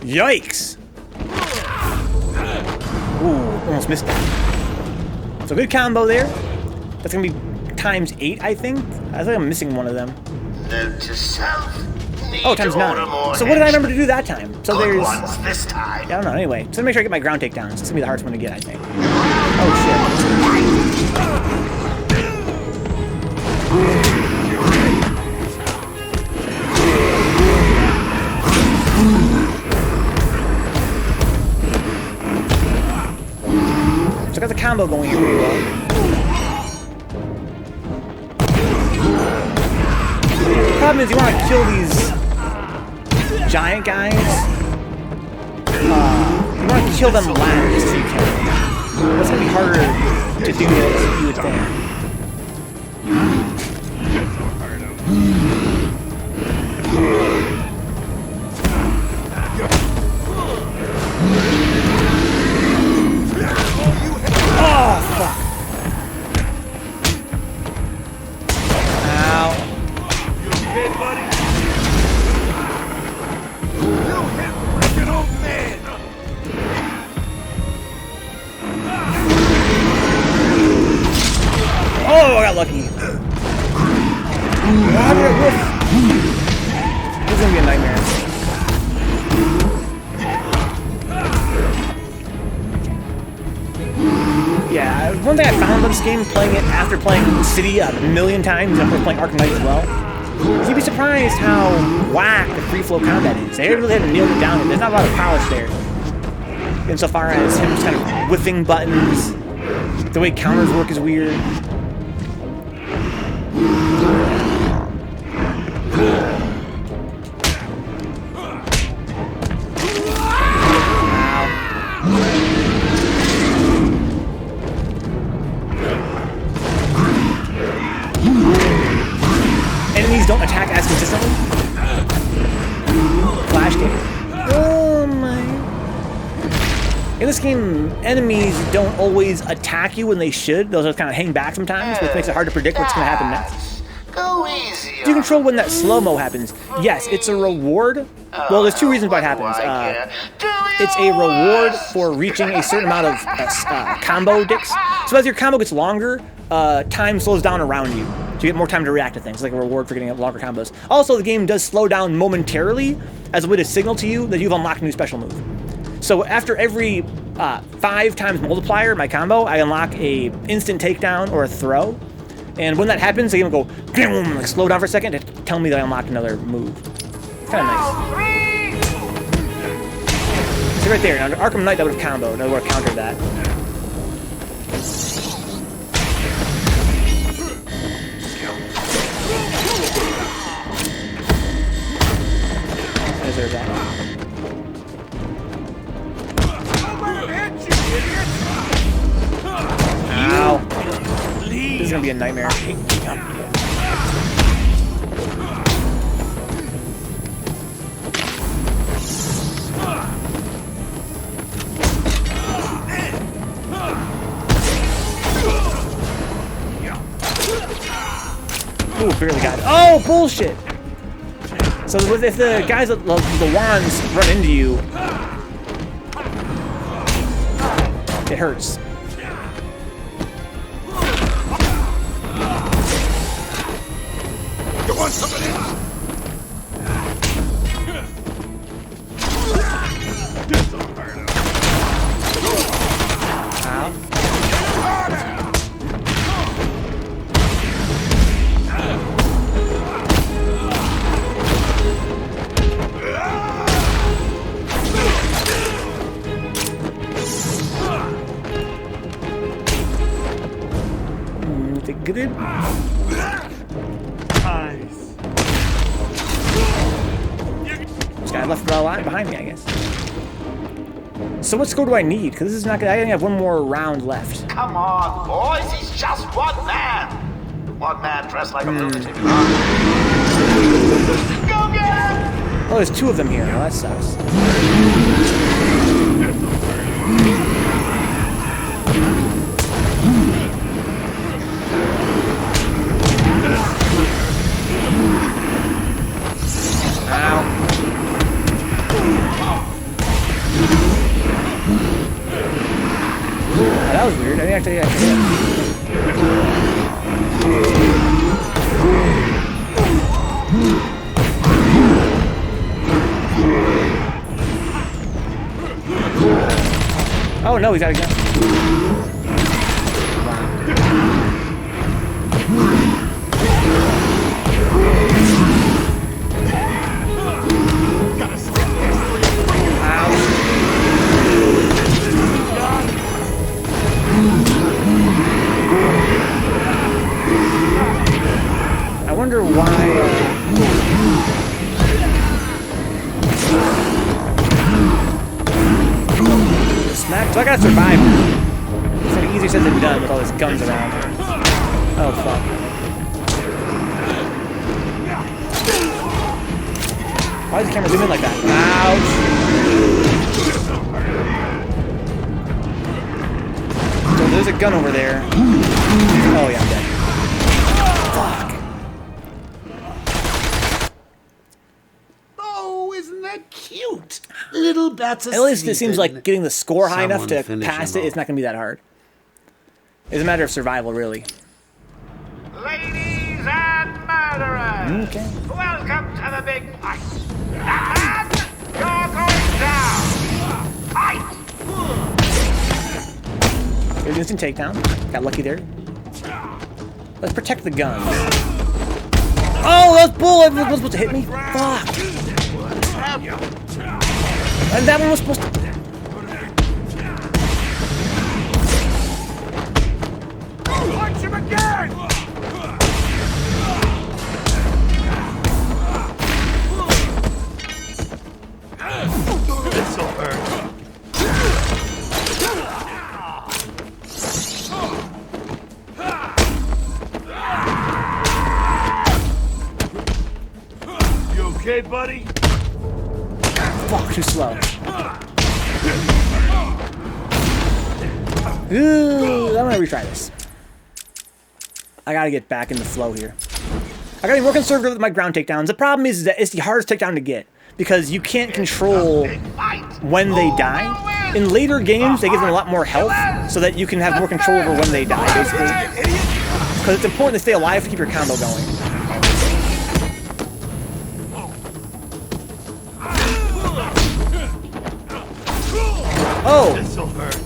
Yikes! Ooh, almost missed that. So good combo there. That's gonna be times 8, I think. I think I'm missing one of them. Note to self. Oh, times 9. So what did I remember to do that time? So Good there's... ones this time. I don't know, anyway. So make sure I get my ground takedowns. It's gonna be the hardest one to get, I think. Oh, shit. So I got the combo going here pretty well. The problem is you want to kill these giant guys. You want to kill them last if you can. That's going to be harder to do than you would think. Oh, fuck. Ow. Hey, buddy. You hit freaking old man. Oh, I got lucky. This is gonna be a nightmare. Yeah, one thing I found about this game, playing it after playing City a million times, after playing Arkham Knight as well, is you'd be surprised how whack the free flow combat is. They really haven't nailed it down. There's not a lot of polish there. Insofar as him just kind of whiffing buttons, the way counters work is weird. Enemies don't attack as consistently. Flash kick. Oh my. In this game, enemies don't always attack you when they should. They'll just kind of hang back sometimes, which makes it hard to predict what's going to happen next. Go easy. Do you control when that slow-mo happens? Yes, it's a reward. Well, there's two reasons why it happens. It's a reward for reaching a certain amount of combo dicks. So as your combo gets longer, time slows down around you. So you get more time to react to things. It's like a reward for getting longer combos. Also, the game does slow down momentarily as a way to signal to you that you've unlocked a new special move. So after every 5 times multiplier, my combo, I unlock a instant takedown or a throw. And when that happens, the game will go boom, like slow down for a second to tell me that I unlocked another move. Kind of nice. See right there, now Arkham Knight that would have comboed, that would have countered that. I deserve that. Ow. This is gonna be a nightmare. Ooh, barely got it. Oh, bullshit! So if the guys with the wands run into you, It hurts. You want some of this? The grip. This guy left a line behind me, I guess. So what score do I need? Because this is not gonna. I only have one more round left. Come on, boys, he's just one man. One man dressed like a lunatic. Go get him! Oh, there's two of them here. Oh, that sucks. Ow. Oh, that was weird. I think actually I hit. Oh no, he's got a gun. I wonder why. Smack. So I gotta survive. It's like easier said than done with all these guns around. Oh fuck. Why does the camera zoom in like that? Ouch. So there's a gun over there. Oh yeah, I'm dead. Oh, isn't that cute? Little bats At least it seems like getting the score high enough to pass it. It's not going to be that hard. It's a matter of survival, really. Ladies and murderers, Okay. welcome to the big fight. And you're going down. Fight! There's instant takedown. Got lucky there. Let's protect the guns. Oh, that bull! It was supposed to hit me. Fuck. And that one was supposed to. Punch him again! This'll hurt. You okay, buddy? Fuck, too slow. Ooh, I'm gonna retry this. I gotta get back in the flow here. I gotta be more conservative with my ground takedowns. The problem is that it's the hardest takedown to get because you can't control when they die. In later games, they give them a lot more health so that you can have more control over when they die, basically. Because it's important to stay alive to keep your combo going. Oh! This'll hurt.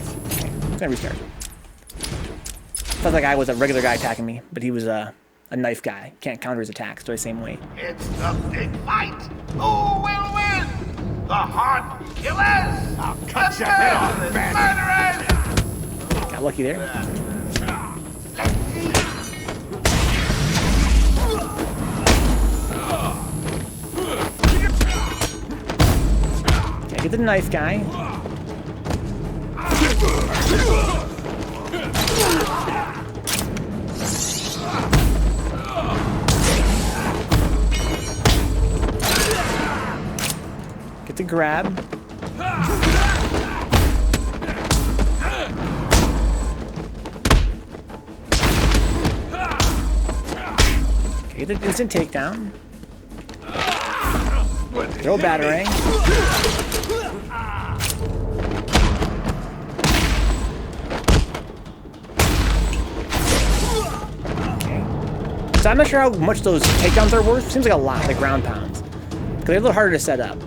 Gonna restart. Felt like I was a regular guy attacking me, but he was a knife guy. Can't counter his attacks the same way. It's the big fight. Who will win? The heart killers? I'll cut your head off, murderers! Got lucky there. Okay, get the knife guy. Get the grab. Okay, get the instant takedown. Throw a batarang. So I'm not sure how much those takedowns are worth. Seems like a lot, the ground pounds. Because they're a little harder to set up.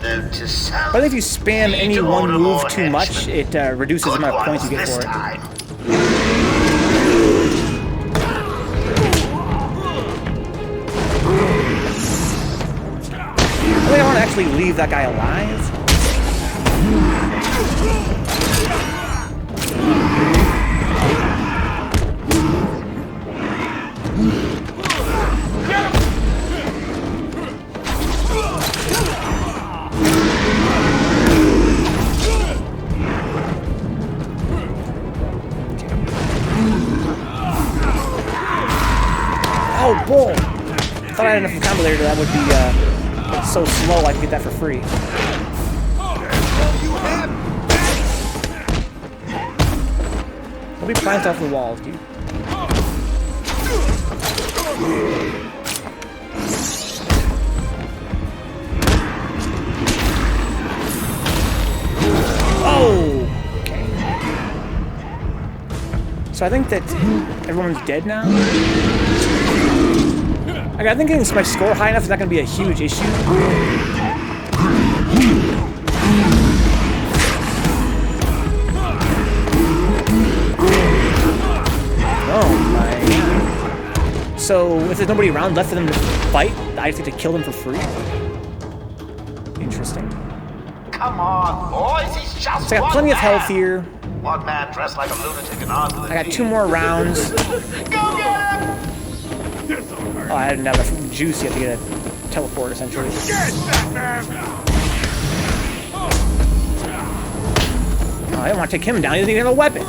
But I think if you spam any one move too much, it reduces the amount of points you get for it. I think I want to actually leave that guy alive. Oh, bull! I thought I had enough vocabulary that would be so slow I could get that for free. Don't be prying off the walls, dude. Oh! Okay. So I think that everyone's dead now. Okay, I think getting my score high enough is not going to be a huge issue. Oh my god. So, if there's nobody around left for them to fight, I just get to kill them for free? Interesting. Come on, boys, he's just So I got plenty of health here. One man dressed like a lunatic and on to the I got 2 more rounds. Go get him! Oh, I didn't have enough juice yet to get a teleport, essentially. Get that man! Oh, I didn't want to take him down. He doesn't even have a weapon.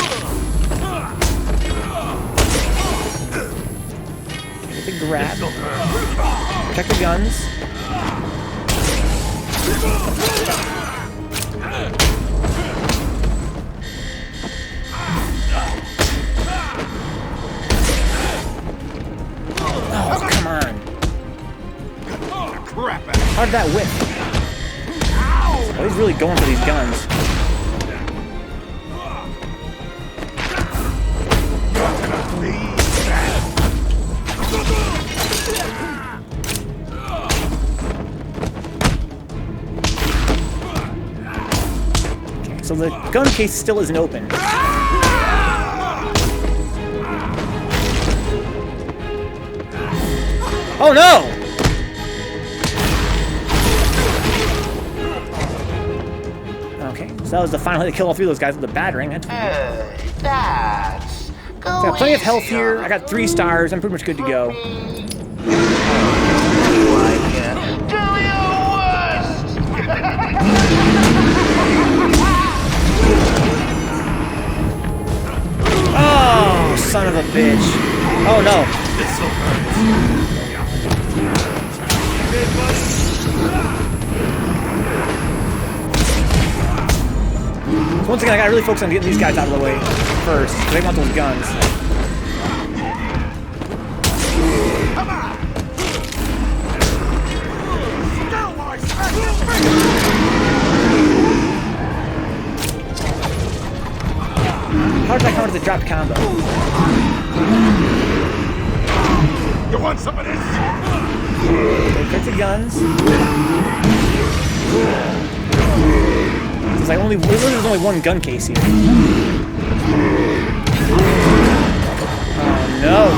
Get the grab. Protect the guns. Oh, come on. How did that whip? Oh, he's really going for these guns. Okay, so the gun case still isn't open. Oh no! Okay, so that was the final hit to kill all 3 of those guys with the battering. That's weird. That's... I got plenty of health here. I got 3 stars. I'm pretty much good to go. Do your worst! Oh, son of a bitch. Oh no. So once again, I gotta really focus on getting these guys out of the way first, because they want those guns. How did I counter the dropped combo? You want some of this? Okay, pick the guns. There's like there's only 1 gun case here. Oh no!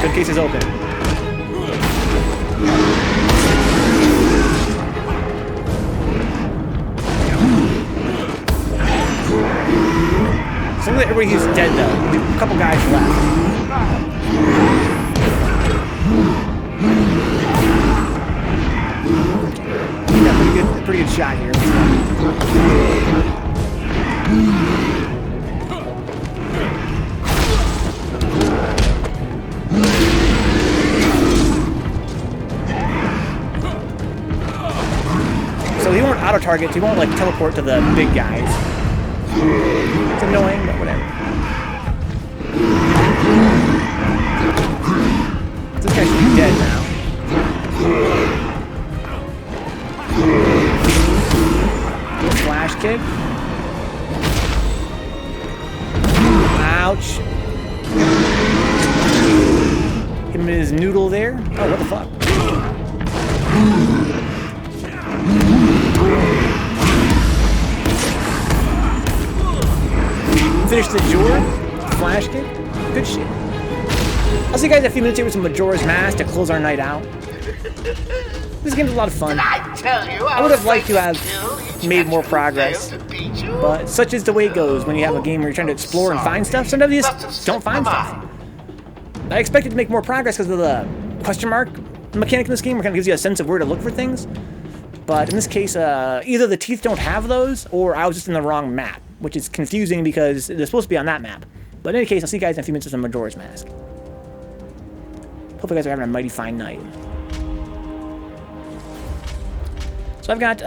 Gun case is open. Seems like everybody's dead though. Only a couple guys left. Yeah, pretty good shot here. So he won't auto target. He won't like teleport to the big guys. It's annoying, but whatever. This guy should be dead now. Flash kick. Ouch. Hit him with his noodle there. Oh, what the fuck? Finish the Majora. Flash kick. Good shit. I'll see you guys in a few minutes here with some Majora's Mask to close our night out. This game's a lot of fun. I would have liked to have made more progress, but such is the way it goes when you have a game where you're trying to explore and find stuff. Sometimes you just don't find stuff. I expected to make more progress because of the question mark mechanic in this game, where it kind of gives you a sense of where to look for things. But in this case, either the teeth don't have those, or I was just in the wrong map, which is confusing because they're supposed to be on that map. But in any case, I'll see you guys in a few minutes with some Majora's Mask. Hope you guys are having a mighty fine night. So I've got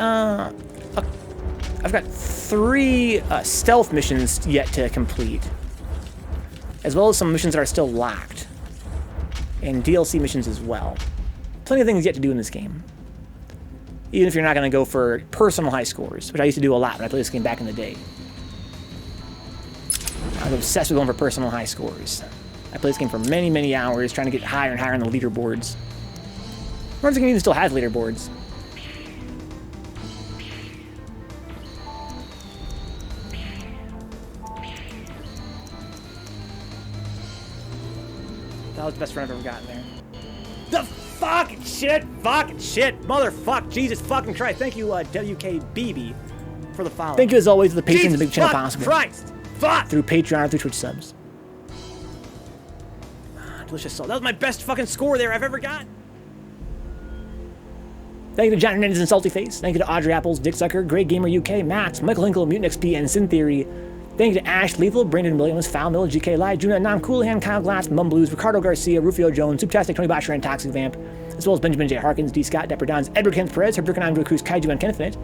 3 stealth missions yet to complete, as well as some missions that are still locked, and DLC missions as well. Plenty of things yet to do in this game, even if you're not going to go for personal high scores, which I used to do a lot when I played this game back in the day. I was obsessed with going for personal high scores. I played this game for many, many hours, trying to get higher and higher on the leaderboards. I wonder if the game even still has leaderboards. That was the best friend I've ever gotten there. The fucking shit, motherfuck, Jesus fucking Christ. Thank you, WKBB, for the follow. Thank you, as always, to the patrons that make the channel possible. Christ, fuck! Through Patreon or through Twitch subs. Delicious salt. That was my best fucking score there I've ever got. Thank you to John Hernandez and Salty Face. Thank you to Audrey Apples, Dick Sucker, Greg Gamer UK, Max, Michael Hinkle, Mutant XP, and Sin Theory. Thank you to Ash Lethal, Brandon Williams, Foul Mill, GK Live, Juna, Nam Coolahan, Kyle Glass, Mum Blues, Ricardo Garcia, Rufio Jones, Souptastic, Tony Bosher, and Toxic Vamp, as well as Benjamin J. Harkins, D. Scott, Depper Dons, Edward Kenneth Perez, Herb Durkin, Andrew Cruz, Kaiju, and Kenneth Finit.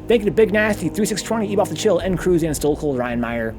Thank you to Big Nasty, 3620, Eve Off the Chill, N Cruz, and Stole Cold, Ryan Meyer.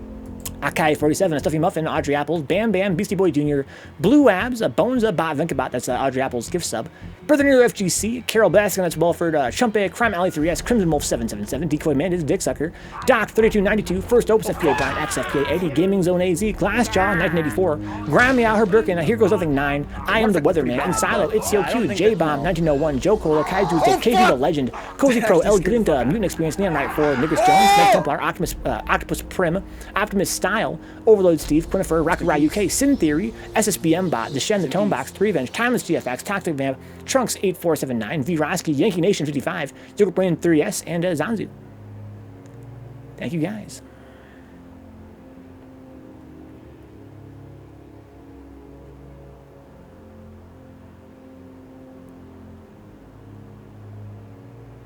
Akai 47, a Stuffy Muffin, Audrey Apples, Bam Bam, Beastie Boy Jr., Blue Abs, Bones, Bot, Vencabot, that's Audrey Apples gift sub, Brother Nero FGC, Carol Baskin, that's Welford, Chumpe, Crime Alley 3S, Crimson Wolf 777, Decoy Mandis, Dick Sucker, Doc 3292, First Opus FPA Blind, XFPA 80, Gaming Zone AZ, Glassjaw 1984, Grammy Out, Her Birkin, Here Goes Nothing 9, I Am the Weatherman, and Silo, It's COQ, J Bomb 1901, Joe Cola, Kaiju, KV the Legend, Cozy Pro, El Grinta, Mutant Experience, Neon Knight 4, Niggers Jones, Nick Templar, Octopus Prim, Optimus Style, Overload Steve, Quinifer, Rocket Rye UK, Sin Theory, SSBM Bot, The Shen, The Tone Box, 3 Venge, Timeless GFX, Toxic Vamp, Trunks 8479, V Roski, Yankee Nation 55, Joker Brain 3S, and Zanzu. Thank you guys.